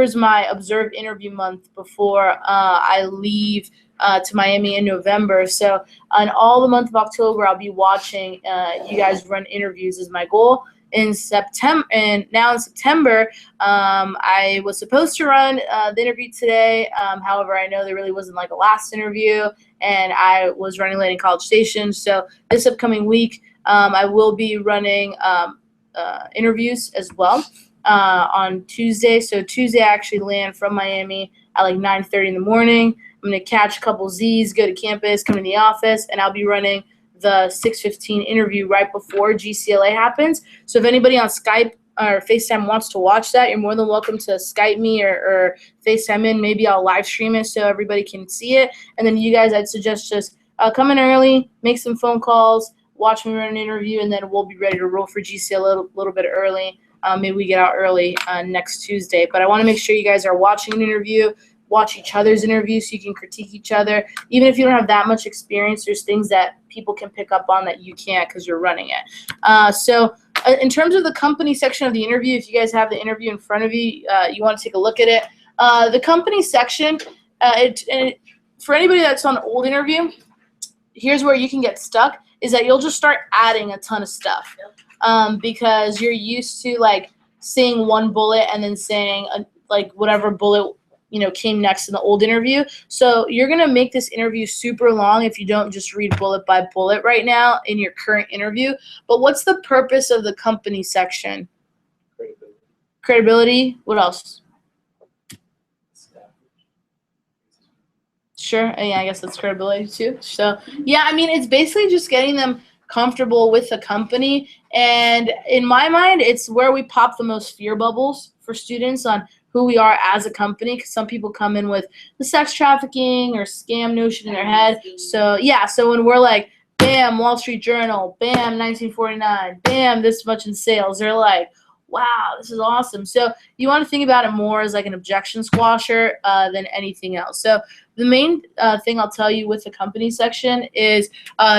A: is my observed interview month before I leave to Miami in November. So on all the month of October, I'll be watching you guys run interviews is my goal. In September, I was supposed to run the interview today. However, I know there really wasn't like a last interview, and I was running late in College Station. So this upcoming week, I will be running interviews as well on Tuesday. So Tuesday I actually land from Miami at like 9:30 in the morning. I'm going to catch a couple Z's, go to campus, come in the office, and I'll be running the 6:15 interview right before GCLA happens. So if anybody on Skype or FaceTime wants to watch that, you're more than welcome to Skype me or FaceTime in. Maybe I'll live stream it so everybody can see it. And then you guys, I'd suggest just come in early, make some phone calls, watch me run an interview, and then we'll be ready to roll for GCLA a little bit early. Maybe we get out early next Tuesday. But I want to make sure you guys are watching an interview, watch each other's interviews so you can critique each other. Even if you don't have that much experience, there's things that people can pick up on that you can't because you're running it. So in terms of the company section of the interview, if you guys have the interview in front of you, you want to take a look at it. The company section, for anybody that's on an old interview, here's where you can get stuck, is that you'll just start adding a ton of stuff because you're used to like saying one bullet and then saying like whatever bullet came next in the old interview. So you're going to make this interview super long if you don't just read bullet by bullet right now in your current interview. But what's the purpose of the company section? Credibility. What else? Sure. Yeah, I guess that's credibility too. So yeah, I mean, it's basically just getting them comfortable with the company. And in my mind, it's where we pop the most fear bubbles for students on who we are as a company, because some people come in with the sex trafficking or scam notion in their head. So yeah, so when we're like, bam, Wall Street Journal, bam, 1949, bam, this much in sales, they're like, wow, this is awesome. So you want to think about it more as like an objection squasher than anything else. So the main thing I'll tell you with the company section is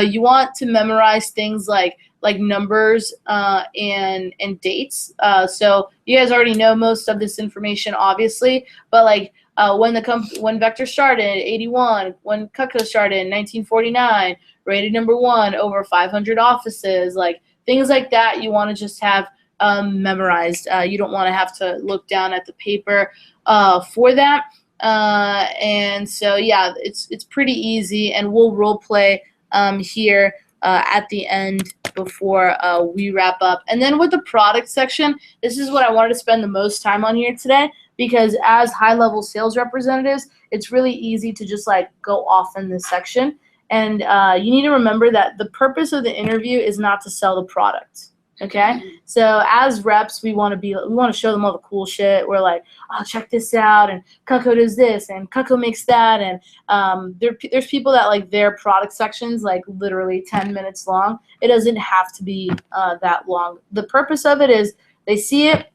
A: you want to memorize things like numbers and dates. So you guys already know most of this information, obviously, but like when Vector started, 81, when Cutco started in 1949, rated #1, over 500 offices, like things like that. You want to just have memorized. You don't want to have to look down at the paper for that. And so yeah, it's pretty easy, and we'll role play here at the end before we wrap up. And then with the product section, this is what I wanted to spend the most time on here today, because as high-level sales representatives, it's really easy to just like go off in this section. And you need to remember that the purpose of the interview is not to sell the product. Okay, so as reps, we want to show them all the cool shit. We're like, oh, check this out, and Cutco does this, and Cutco makes that, and there's people that like their product sections like literally 10 minutes long. It doesn't have to be that long. The purpose of it is they see it,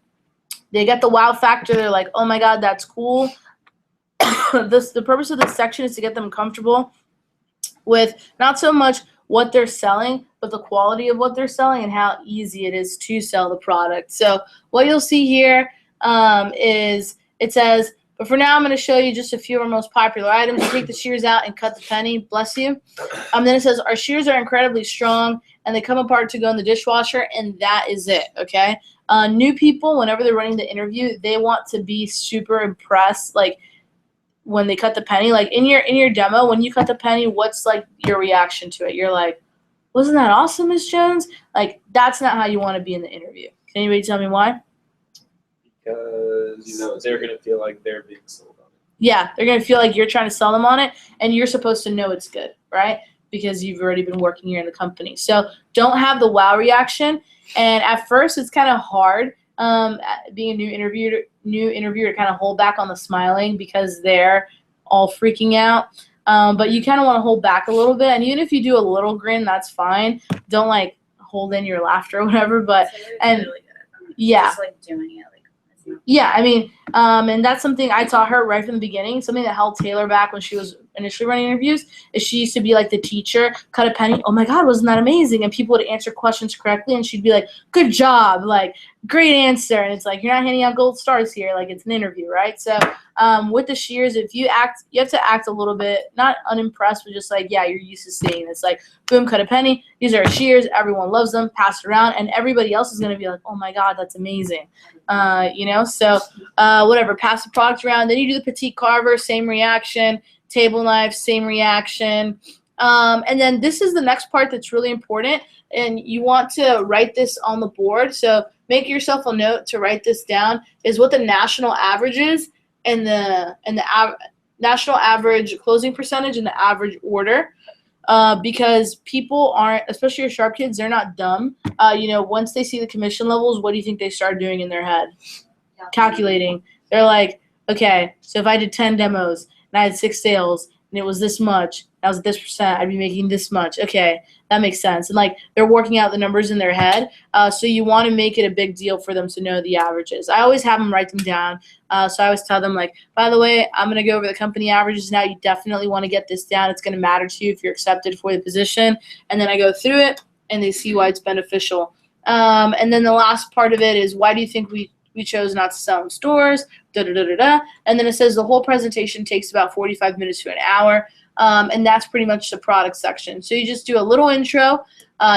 A: they get the wow factor. They're like, oh my god, that's cool. The purpose of this section is to get them comfortable with not so much what they're selling, but the quality of what they're selling and how easy it is to sell the product. So what you'll see here is it says, but for now I'm going to show you just a few of our most popular items. You take the shears out and cut the penny. Bless you. Then it says our shears are incredibly strong and they come apart to go in the dishwasher, and that is it. Okay. New people, whenever they're running the interview, they want to be super impressed. Like when they cut the penny, like in your demo, when you cut the penny, what's like your reaction to it? You're like, wasn't that awesome, Miss Jones? Like that's not how you want to be in the interview. Can anybody tell me why?
B: Because they're going to feel like they're being sold on it.
A: Yeah, they're going to feel like you're trying to sell them on it, and you're supposed to know it's good, right? Because you've already been working here in the company. So don't have the wow reaction. And at first, it's kind of hard being a new interviewer to kind of hold back on the smiling because they're all freaking out. But you kind of want to hold back a little bit. And even if you do a little grin, that's fine. Don't like hold in your laughter or whatever. But and
F: really good at that.
A: yeah.
F: Just like doing it.
A: Yeah, I mean, and that's something I taught her right from the beginning. Something that held Taylor back when she was initially running interviews is she used to be like the teacher, cut a penny, oh my God, wasn't that amazing? And people would answer questions correctly, and she'd be like, good job, like, great answer. And it's like, you're not handing out gold stars here, like it's an interview, right? So with the shears, if you have to act a little bit, not unimpressed, but just like, yeah, you're used to seeing this, like, boom, cut a penny, these are our shears, everyone loves them, pass it around, and everybody else is going to be like, oh my God, that's amazing. So whatever, pass the product around. Then you do the petite carver, same reaction. Table knife, same reaction. And then this is the next part that's really important, and you want to write this on the board. So make yourself a note to write this down, is what the national average is and the national average closing percentage and the average order. Because people aren't, especially your sharp kids, they're not dumb. Once they see the commission levels, what do you think they start doing in their head? Calculating. They're like, okay, so if I did 10 demos and I had 6 sales and it was this much, I was at this percent, I'd be making this much. Okay, that makes sense. And like they're working out the numbers in their head. So you want to make it a big deal for them to know the averages. I always have them write them down. So I always tell them, like, by the way, I'm going to go over the company averages now. You definitely want to get this down. It's going to matter to you if you're accepted for the position. And then I go through it and they see why it's beneficial. And then the last part of it is, why do you think we chose not to sell in stores, and then it says the whole presentation takes about 45 minutes to an hour, and that's pretty much the product section. So you just do a little intro,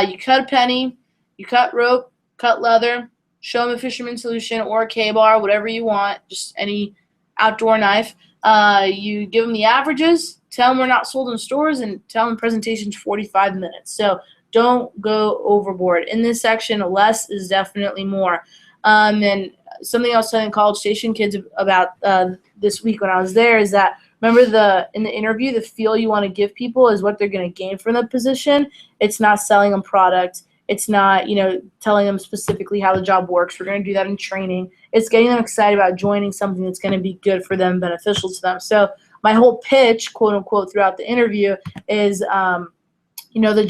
A: you cut a penny, you cut rope, cut leather, show them a fisherman solution or a K-bar, whatever you want, just any outdoor knife. You give them the averages, tell them we're not sold in stores, and tell them presentation's 45 minutes. So don't go overboard. In this section, less is definitely more. And something I was telling College Station kids about this week when I was there is that, remember in the interview, the feel you want to give people is what they're going to gain from the position. It's not selling them product. It's not, telling them specifically how the job works. We're going to do that in training. It's getting them excited about joining something that's going to be good for them, beneficial to them. So my whole pitch, quote unquote, throughout the interview is, the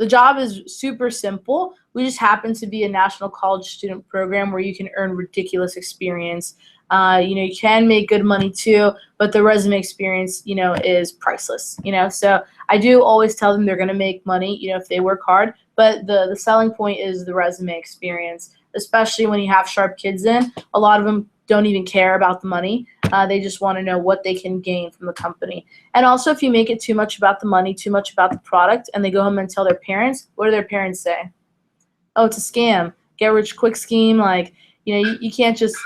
A: job is super simple. We just happen to be a national college student program where you can earn ridiculous experience. You can make good money too, but the resume experience, is priceless. So I do always tell them they're going to make money, if they work hard. But the selling point is the resume experience, especially when you have sharp kids in. A lot of them don't even care about the money. They just want to know what they can gain from the company. And also, if you make it too much about the money, too much about the product, and they go home and tell their parents, what do their parents say? Oh, it's a scam. Get rich quick scheme. Like, you can't just,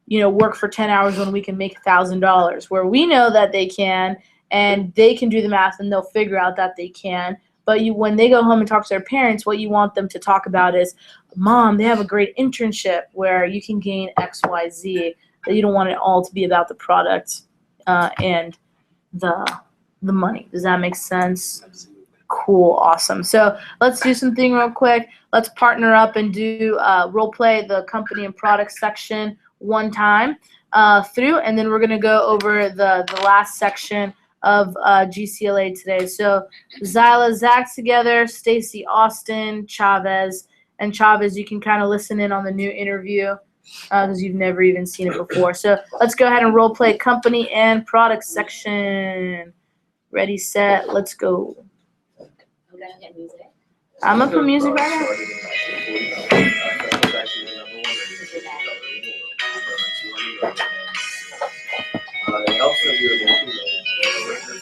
A: work for 10 hours 1 week and make $1,000. Where we know that they can, and they can do the math and they'll figure out that they can. But when they go home and talk to their parents, what you want them to talk about is, Mom, they have a great internship where you can gain X, Y, Z. You don't want it all to be about the product and the money. Does that make sense?
B: Absolutely.
A: Cool, awesome. So let's do something real quick. Let's partner up and do role play the company and product section one time through, and then we're going to go over the last section of GCLA today. So Zyla, Zach together, Stacy, Austin, Chavez. And Chavez, you can kind of listen in on the new interview because you've never even seen it before. So let's go ahead and role play company and product section. Ready, set, let's go.
C: gonna get music.
A: I'm gonna put music right now.
E: It helps that you're making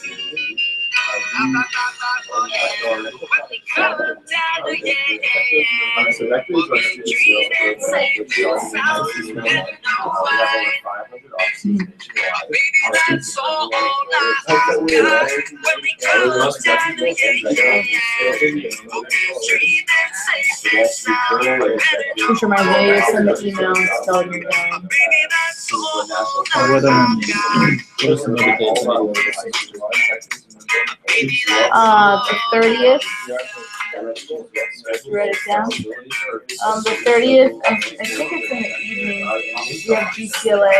E: so that is what
A: Which reminds me, I send the email telling you that.
G: What's another date?
A: The 30th. Write it down. The 30th. I think it's in the evening. We have GCLA.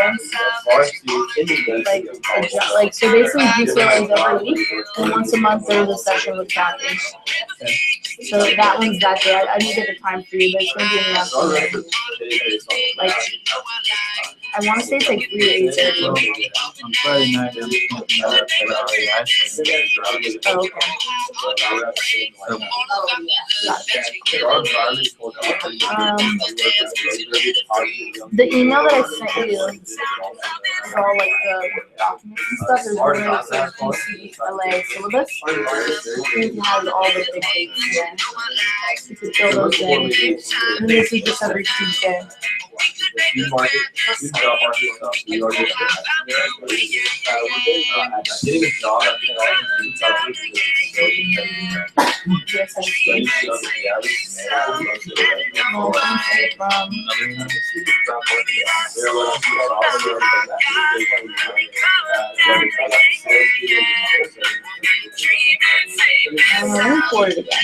A: Like so basically GCLA is every week, and once a month there's a session with Kathy. So that one's that day. I need to get the time for you, but it's gonna be in the afternoon. Like I want to say it's like 3 to 8:30.
G: On Friday night, I'm
A: Oh, okay. The email that I sent you is all like the documents and stuff. There's one that says GCLA syllabus. It has all the big dates in there. You could fill those in. And this is just every Tuesday.
E: Getting a job
A: Yes, I see. No, I'm from I'm looking forward to that.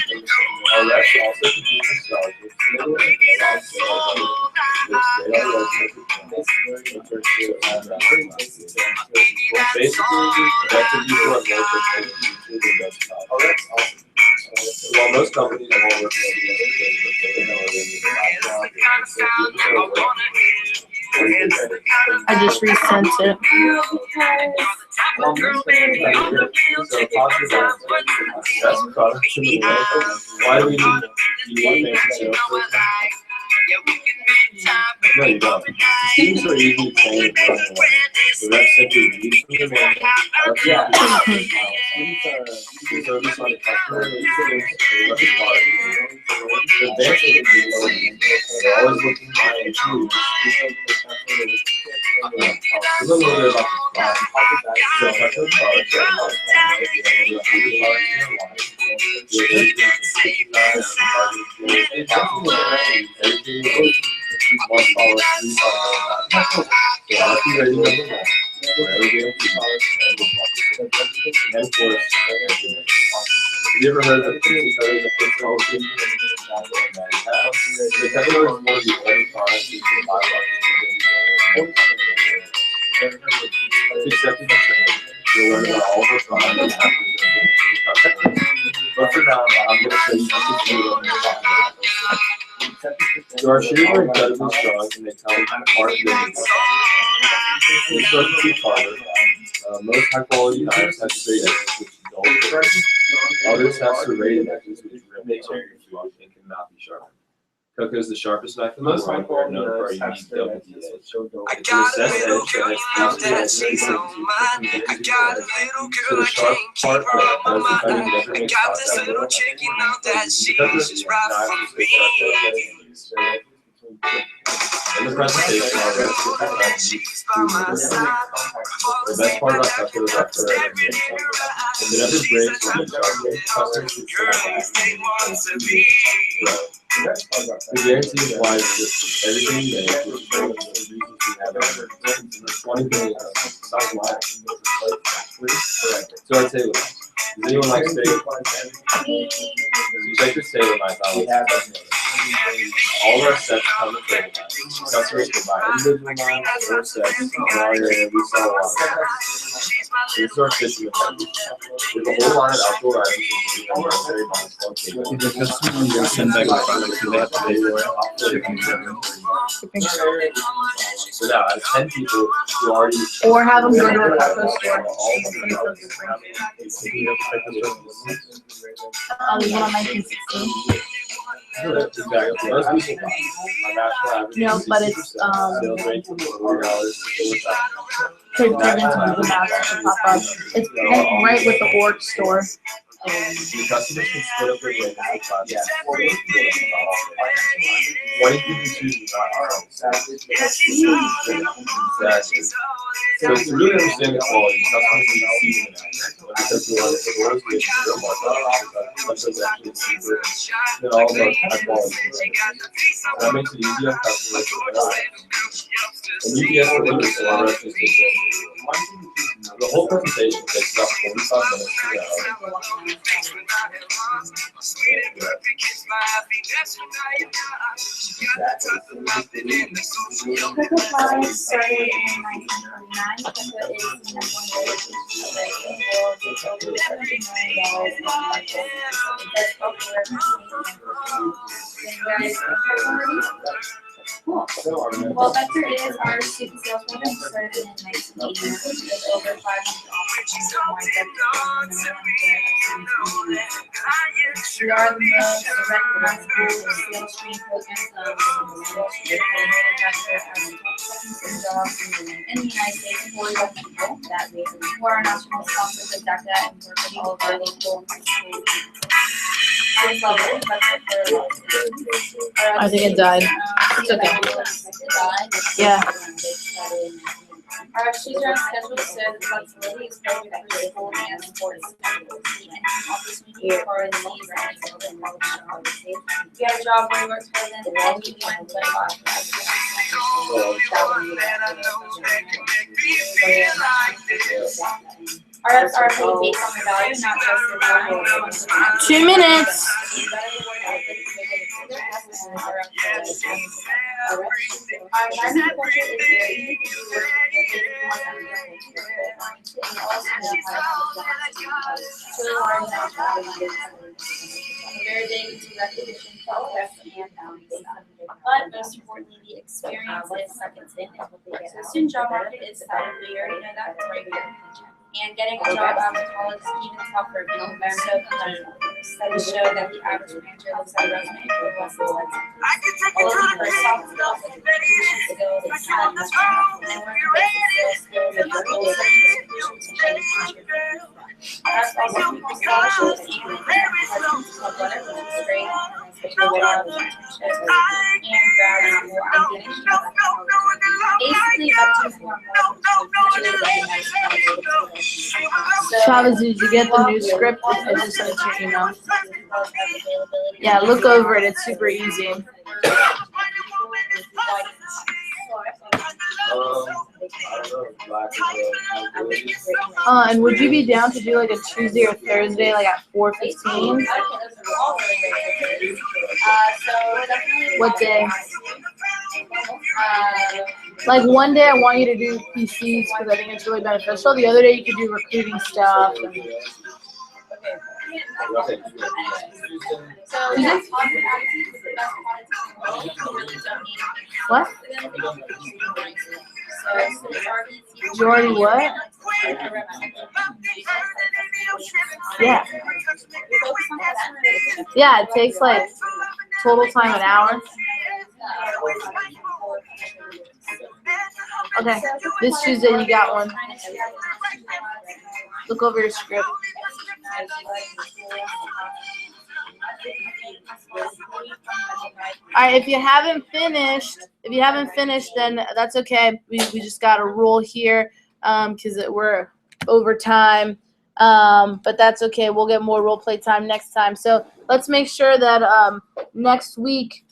E: Well, most companies are all working
A: I just resent it.
E: Why do we need sales? No, you don't. Teams are easily trained. The reps simply lead from the manager. Service on the customer. They're always looking to improve. A little bit about the have you ever heard of accepting the training? You'll learn about all the products. But for now, I'm going to show you something new. So our shoes are incredibly strong and they come apart with most high quality knives have straight edges which dull the others have serrated edges which rip the tone and cannot be sharpened. Coco is the sharpest knife in the world. We're known for our unique double D edge.
H: I got a little girl, you know that she's on mine. I got a little girl, I can't keep her off my mind. I got this little chick, you know that she's right for me.
E: In the presentation, our reps will have the best part about Coco is our forever and it never breaks when the customers should the guarantee applies to everything you make, which is one of the reasons we have over 20 billion customers. So our table knives. Does anyone like steak? So you take your table knife out. All of our sets come with table knives. Customers can buy individual knives or sets. In our area, we sell a lot. this is our kitchen. We have a whole line of outdoor items. Very nice,
G: If the customer will send back the product, do they have to pay for it? Shipping charge.
E: So now, I have 10 people who already.
A: Or have them go to a taco store. There's one on 1916.
E: Exactly. Most people, our national average
A: No,
E: is
A: but it's,
E: sales rate of $4.
A: Type into Google Maps, it should pop up. It's right with the Orc store.
E: The customers can split up their rate into classes. What if you choose not our own? Exactly. So to really understand the quality, customers need to see the because we want the stores to get real market, which is actually cheaper than all of our high quality. That makes it easy on customers to buy. And UPS delivers to our restaurants. The whole presentation takes about 45 minutes to go.
D: Cocoa Flowers started in 1929. Cocoa is the number one delicacy in the world with over $700 million in market. It does popular Cool. Well, Vector is our student sales program started in 1989 with over 500 offices nationwide. We are the most recognizable sales training program in the United States for young people that we are national sponsors of DACA and work with all of our local high schools.
A: I think it died. It's okay. Yeah.
D: Our shoes are on schedule, so the flexibility is perfect for school and sports schedules. Opportunity for the needs and we have a job where we work harder than anyone but our reps are paid based on the value, not just the value.
A: 2 minutes.
D: Our environmental culture is very unique. Very big into recognition, progress, and boundaries. But most importantly, the experience is second to none. So the student job market is tough. We already know that it's right here. And getting a job out of college is even tougher because they're so competitive. Studies show that the average manager looks at a resume for less than 10 seconds. All of the soft skills, communication skills, and skills, and learning basic skills and verbal that's also people scholarships and questions of whatever is great. And grad school, I'm getting basically up to more
A: Travis, did you get the new script? I just sent it to your email. Yeah, look over it. It's super easy. And would you be down to do like a Tuesday or Thursday, like at 4:15? What day? Like one day I want you to do PCs because I think it's really beneficial. The other day you could do recruiting stuff. What? You already what? Yeah. Yeah, it takes like total time an hour. Okay, this Tuesday you got one. Look over your script. All right, if you haven't finished, then that's okay. We just got a rule here because we're over time. But that's okay. We'll get more role play time next time. So let's make sure that next week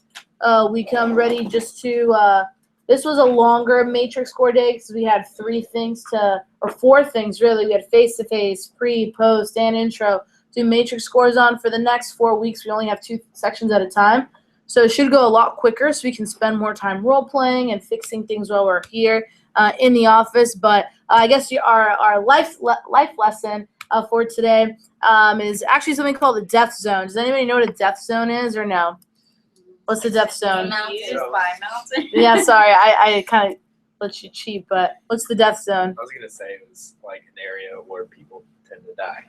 A: we come ready just to. This was a longer matrix core day because we had 4 things really. We had face-to-face, pre, post, and intro. Do matrix scores on for the next 4 weeks. We only have 2 sections at a time. So it should go a lot quicker so we can spend more time role playing and fixing things while we're here. in the office. But I guess our life lesson for today is actually something called the death zone. Does anybody know what a death zone is or no? What's the death zone?
F: Mountains by mountain.
A: Yeah, sorry, I kind of let you cheat, but what's the death zone?
B: I was gonna say it was like an area where people tend to die.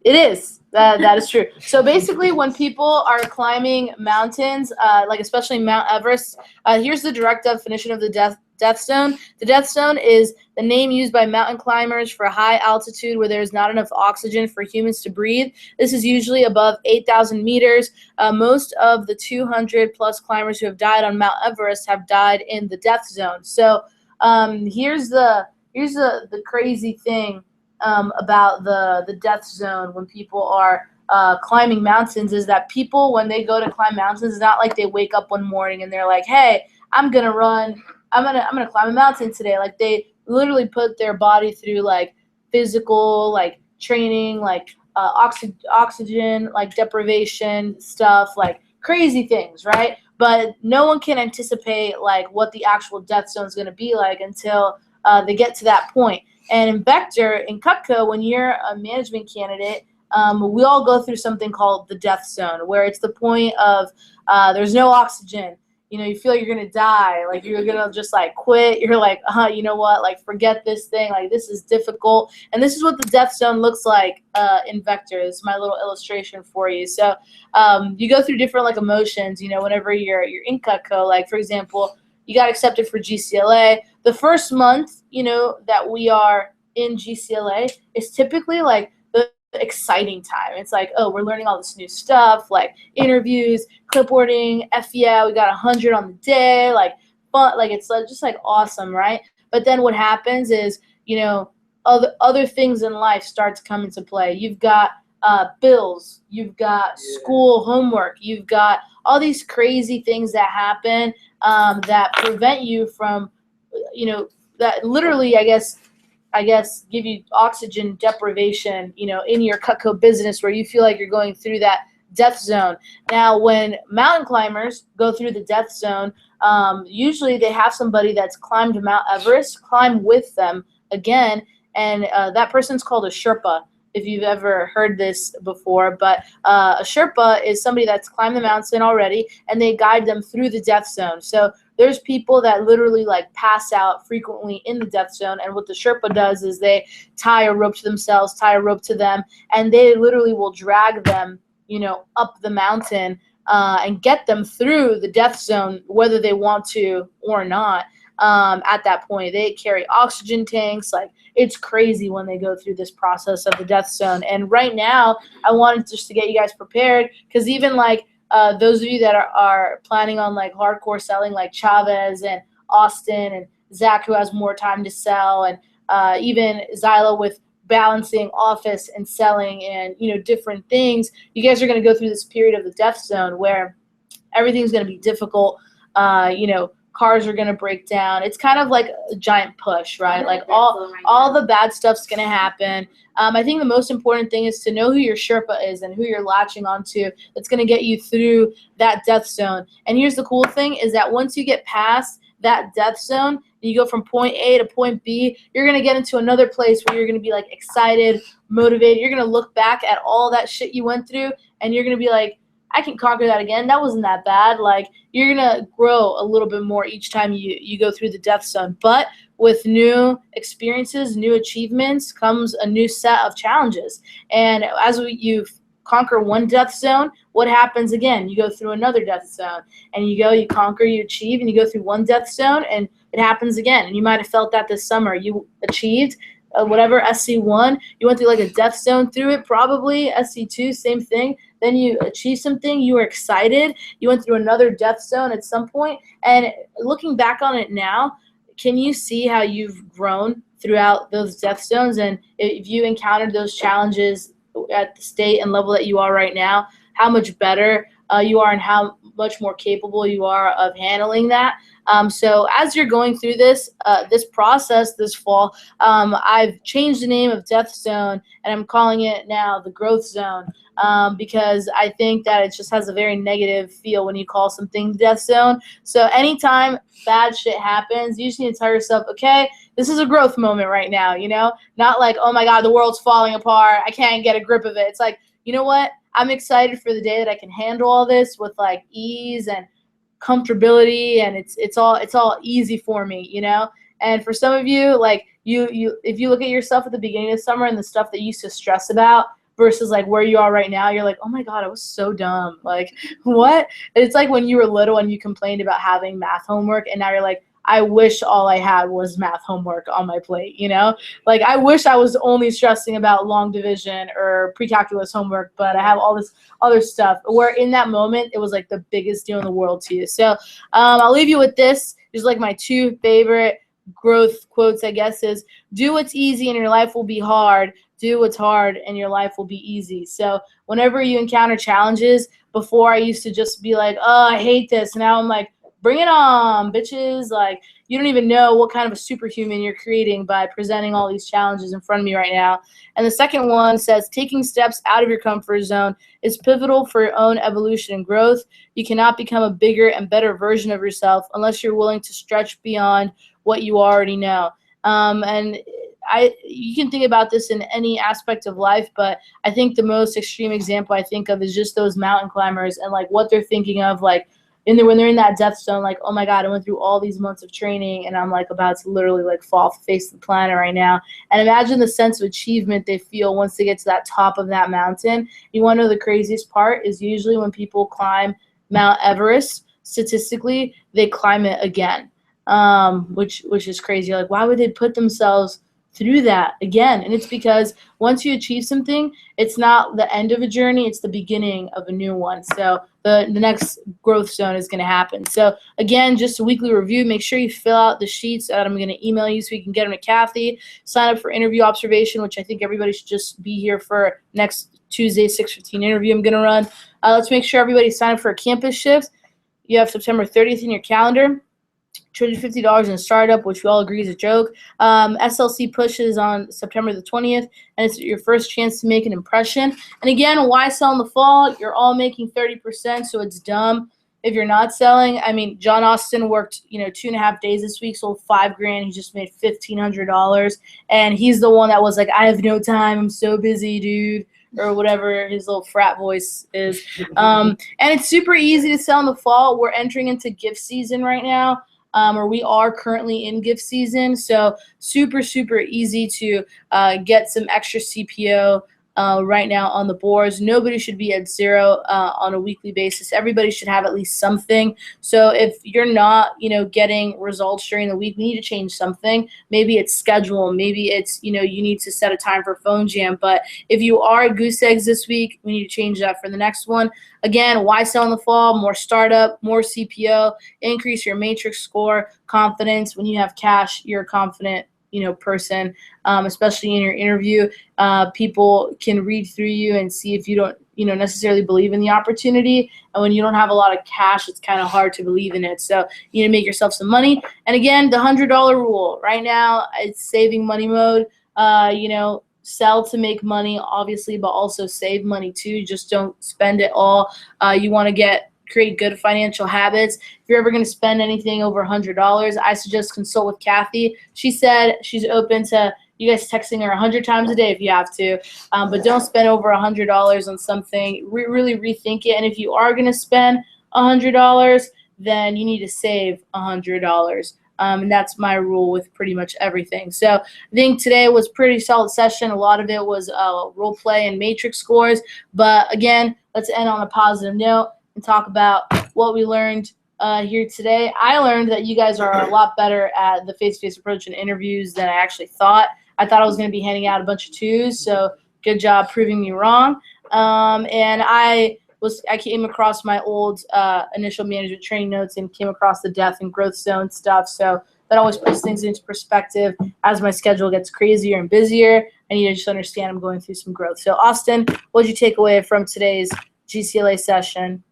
A: It is. That is true. So basically, when people are climbing mountains, like especially Mount Everest, here's the direct definition of the death zone. The death zone is the name used by mountain climbers for high altitude where there is not enough oxygen for humans to breathe. This is usually above 8,000 meters. Most of the 200 plus climbers who have died on Mount Everest have died in the death zone. So here's the crazy thing about the death zone when people are climbing mountains is that people, when they go to climb mountains, it's not like they wake up one morning and they're like, hey, I'm gonna climb a mountain today. Like, they literally put their body through like physical like training, like oxygen like deprivation stuff, like crazy things, right? But no one can anticipate like what the actual death zone is going to be like until they get to that point. And in Vector, in Cutco, when you're a management candidate, we all go through something called the death zone, where it's the point of there's no oxygen. You know, you feel like you're gonna die, like you're gonna just like quit. You're like, you know what? Like, forget this thing. Like, this is difficult. And this is what the death zone looks like in Vector. This is my little illustration for you. So you go through different like emotions. You know, whenever you're in Cutco, like for example, you got accepted for GCLA. The first month, you know, that we are in GCLA is typically like the exciting time. It's like, oh, we're learning all this new stuff, like interviews, clipboarding, yeah, we got 100 on the day, like fun, like it's just like awesome, right? But then what happens is, you know, other things in life start to come into play. You've got bills, you've got school homework, you've got all these crazy things that happen that prevent you from, you know, that literally, I guess, give you oxygen deprivation, you know, in your Cutco business where you feel like you're going through that death zone. Now, when mountain climbers go through the death zone, usually they have somebody that's climbed Mount Everest climb with them again, and that person's called a Sherpa, if you've ever heard this before. But a Sherpa is somebody that's climbed the mountain already, and they guide them through the death zone. So there's people that literally like pass out frequently in the death zone, and what the Sherpa does is they tie a rope to themselves, tie a rope to them, and they literally will drag them, you know, up the mountain and get them through the death zone, whether they want to or not. At that point, they carry oxygen tanks. Like, it's crazy when they go through this process of the death zone. And right now, I wanted just to get you guys prepared, because even like those of you that are planning on like hardcore selling, like Chavez and Austin and Zach, who has more time to sell, and even Zyla with balancing office and selling and, you know, different things, you guys are going to go through this period of the death zone where everything's going to be difficult. You know, cars are going to break down. It's kind of like a giant push, right? Like all the bad stuff's going to happen. I think the most important thing is to know who your Sherpa is and who you're latching onto that's going to get you through that death zone. And here's the cool thing is that once you get past that death zone, you go from point A to point B, you're going to get into another place where you're going to be like excited, motivated. You're going to look back at all that shit you went through, and you're going to be like, I can conquer that again. That wasn't that bad. Like, you're going to grow a little bit more each time you go through the death zone. But with new experiences, new achievements, comes a new set of challenges. And as you conquer one death zone, what happens again? You go through another death zone. And you conquer, you achieve, and you go through one death zone, and it happens again. And you might have felt that this summer. You achieved whatever, SC1. You went through like a death zone through it, probably. SC2, same thing. Then you achieved something, you were excited, you went through another death zone at some point, and looking back on it now, can you see how you've grown throughout those death zones? And if you encountered those challenges at the state and level that you are right now, how much better you are and how much more capable you are of handling that. So as you're going through this process this fall, I've changed the name of Death Zone, and I'm calling it now the Growth Zone, because I think that it just has a very negative feel when you call something Death Zone. So anytime bad shit happens, you just need to tell yourself, okay, this is a growth moment right now, Not like, oh my God, the world's falling apart, I can't get a grip of it. It's like, you know what? I'm excited for the day that I can handle all this with like ease and comfortability, and it's all easy for me, And for some of you, like you if you look at yourself at the beginning of the summer and the stuff that you used to stress about versus like where you are right now, you're like, oh my God, I was so dumb. Like, what? It's like when you were little and you complained about having math homework, and now you're like, I wish all I had was math homework on my plate, Like, I wish I was only stressing about long division or pre-calculus homework, but I have all this other stuff. Where in that moment, it was like the biggest deal in the world to you. So I'll leave you with this. Just like my 2 favorite growth quotes, I guess, is do what's easy and your life will be hard. Do what's hard and your life will be easy. So whenever you encounter challenges, before I used to just be like, oh, I hate this. Now I'm like, bring it on, bitches. Like, you don't even know what kind of a superhuman you're creating by presenting all these challenges in front of me right now. And the second one says, taking steps out of your comfort zone is pivotal for your own evolution and growth. You cannot become a bigger and better version of yourself unless you're willing to stretch beyond what you already know. And you can think about this in any aspect of life, but I think the most extreme example I think of is just those mountain climbers and like what they're thinking of, like, when they're in that death zone, like, oh my God, I went through all these months of training and I'm like about to literally like fall off the face of the planet right now. And imagine the sense of achievement they feel once they get to that top of that mountain. You want to know the craziest part is usually when people climb Mount Everest, statistically, they climb it again, which is crazy. Like, why would they put themselves through that again? And it's because once you achieve something, it's not the end of a journey, it's the beginning of a new one. So the next growth zone is going to happen. So again, just a weekly review. Make sure you fill out the sheets that I'm going to email you so you can get them to Kathy. Sign up for interview observation, which I think everybody should just be here for next Tuesday 6:15 interview I'm going to run. Let's make sure everybody sign up for a campus shift. You have September 30th in your calendar. $250 in a startup, which we all agree is a joke. SLC pushes on September the 20th, and it's your first chance to make an impression. And again, why sell in the fall? You're all making 30%, so it's dumb if you're not selling. I mean, John Austin worked, 2.5 days this week, sold $5,000. He just made $1,500, and he's the one that was like, I have no time. I'm so busy, dude. Or whatever his little frat voice is. And it's super easy to sell in the fall. We're entering into gift season right now. Or we are currently in gift season. So super, super easy to get some extra CPO right now on the boards. Nobody should be at zero on a weekly basis. Everybody should have at least something. So if you're not, getting results during the week, we need to change something. Maybe it's schedule. Maybe it's, you need to set a time for phone jam. But if you are at goose eggs this week, we need to change that for the next one. Again, why sell in the fall? More startup, more CPO, increase your matrix score, confidence. When you have cash, you're a confident, person, especially in your interview. People can read through you and see if you don't, necessarily believe in the opportunity. And when you don't have a lot of cash, it's kind of hard to believe in it. So you need to make yourself some money. And again, the $100 rule. Right now, it's saving money mode. Sell to make money, obviously, but also save money too. Just don't spend it all. You want to create good financial habits. If you're ever going to spend anything over $100, I suggest consult with Kathy. She said she's open to you guys texting her 100 times a day if you have to, but don't spend over $100 on something. Really rethink it. And if you are going to spend $100, then you need to save $100. And that's my rule with pretty much everything. So I think today was a pretty solid session. A lot of it was role play and matrix scores. But again, let's end on a positive note and talk about what we learned here today. I learned that you guys are a lot better at the face-to-face approach in interviews than I actually thought. I thought I was going to be handing out a bunch of twos, so good job proving me wrong. And I came across my old initial management training notes and came across the death and growth zone stuff. So that always puts things into perspective as my schedule gets crazier and busier. I need to just understand I'm going through some growth. So Austin, what did you take away from today's GCLA session?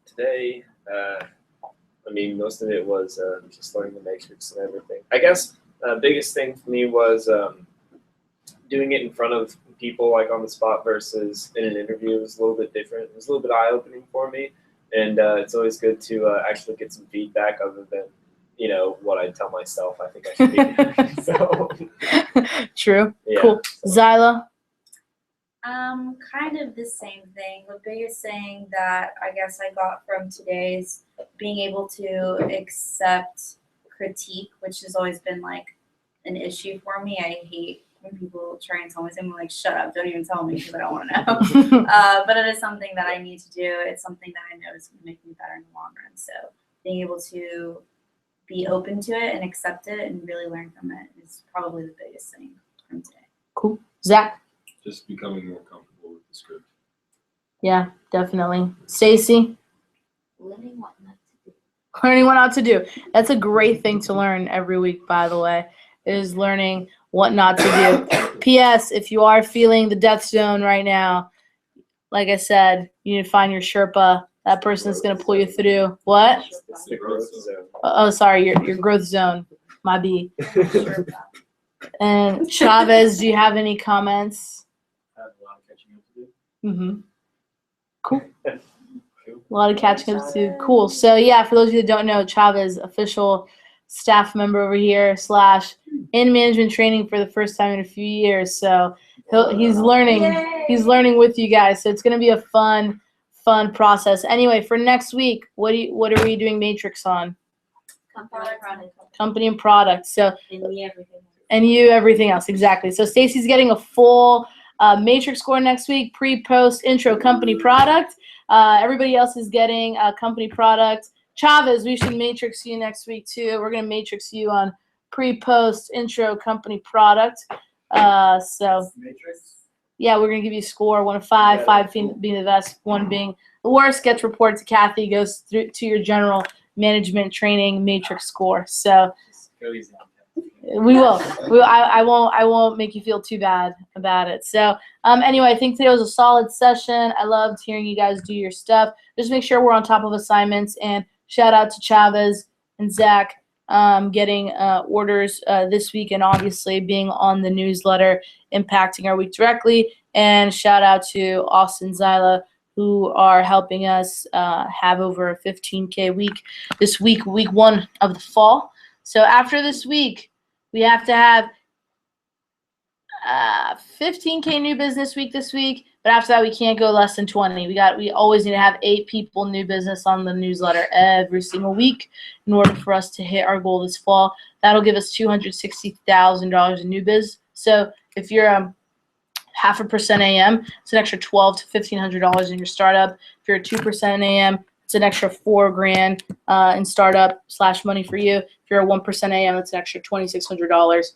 B: Today, I mean, most of it was just learning the matrix and everything. I guess biggest thing for me was doing it in front of people, like on the spot, versus in an interview. It was a little bit different. It was a little bit eye-opening for me, and it's always good to actually get some feedback other than, you know, what I tell myself I think I should be. So,
A: True.
B: yeah.
A: Cool. Zyla?
D: Kind of the same thing. The biggest thing that I guess I got from today is being able to accept critique, which has always been like an issue for me. I hate when people try and tell me something, like, shut up, don't even tell me because I don't want to know. But it is something that I need to do. It's something that I know is going to make me better in the long run. So being able to be open to it and accept it and really learn from it is probably the biggest thing from today.
A: Cool. Zach?
E: Just becoming more comfortable with the script.
A: Yeah, definitely. Stacy?
C: Learning what not to do.
A: Learning what not to do. That's a great thing to learn every week, by the way, is learning what not to do. P.S. If you are feeling the death zone right now, like I said, you need to find your Sherpa. That person's going to pull you through. What?
B: It's the growth zone.
A: Oh, sorry, your growth zone. My B. And Chavez, do you have any comments?
E: I have a lot of catching up to do.
A: Mm-hmm. Cool. A lot of catching up to do. Cool. So, yeah, for those of you that don't know, Chavez, official staff member over here / in management training for the first time in a few years. So he's learning.
D: Yay!
A: He's learning with you guys. So it's going to be a fun process. Anyway, for next week, what are we doing Matrix on? Company and product. So and you everything else. Exactly. So Stacy's getting a full Matrix score next week, pre, post, intro, company, product. Everybody else is getting a company product. Chavez, we should Matrix you next week too. We're going to Matrix you on pre, post, intro, company, product. So yeah, we're going to give you a score, 1 of 5, 5 being the best, 1 being the worst. Gets reported to Kathy, goes through to your general management training Matrix score. So
B: Go easy.
A: we will. I won't make you feel too bad about it. So anyway, I think today was a solid session. I loved hearing you guys do your stuff. Just make sure we're on top of assignments. And shout out to Chavez and Zach getting orders this week, and obviously being on the newsletter, impacting our week directly. And shout out to Austin, Zyla, who are helping us have over a 15K week this week, week 1 of the fall. So after this week, we have to have 15K new business week this week, but after that we can't go less than 20. We always need to have 8 people new business on the newsletter every single week in order for us to hit our goal this fall. That'll give us $260,000 in new biz. So if you're 0.5% AM, it's an extra $1,200 to $1,500 in your startup. If you're a 2% AM, it's an extra $4,000 in startup / money for you. If you're a 1% AM, it's an extra $2,600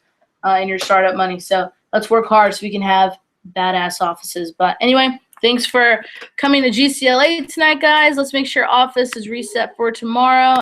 A: in your startup money. So let's work hard so we can have badass offices. But anyway, thanks for coming to GCLA tonight, guys. Let's make sure office is reset for tomorrow.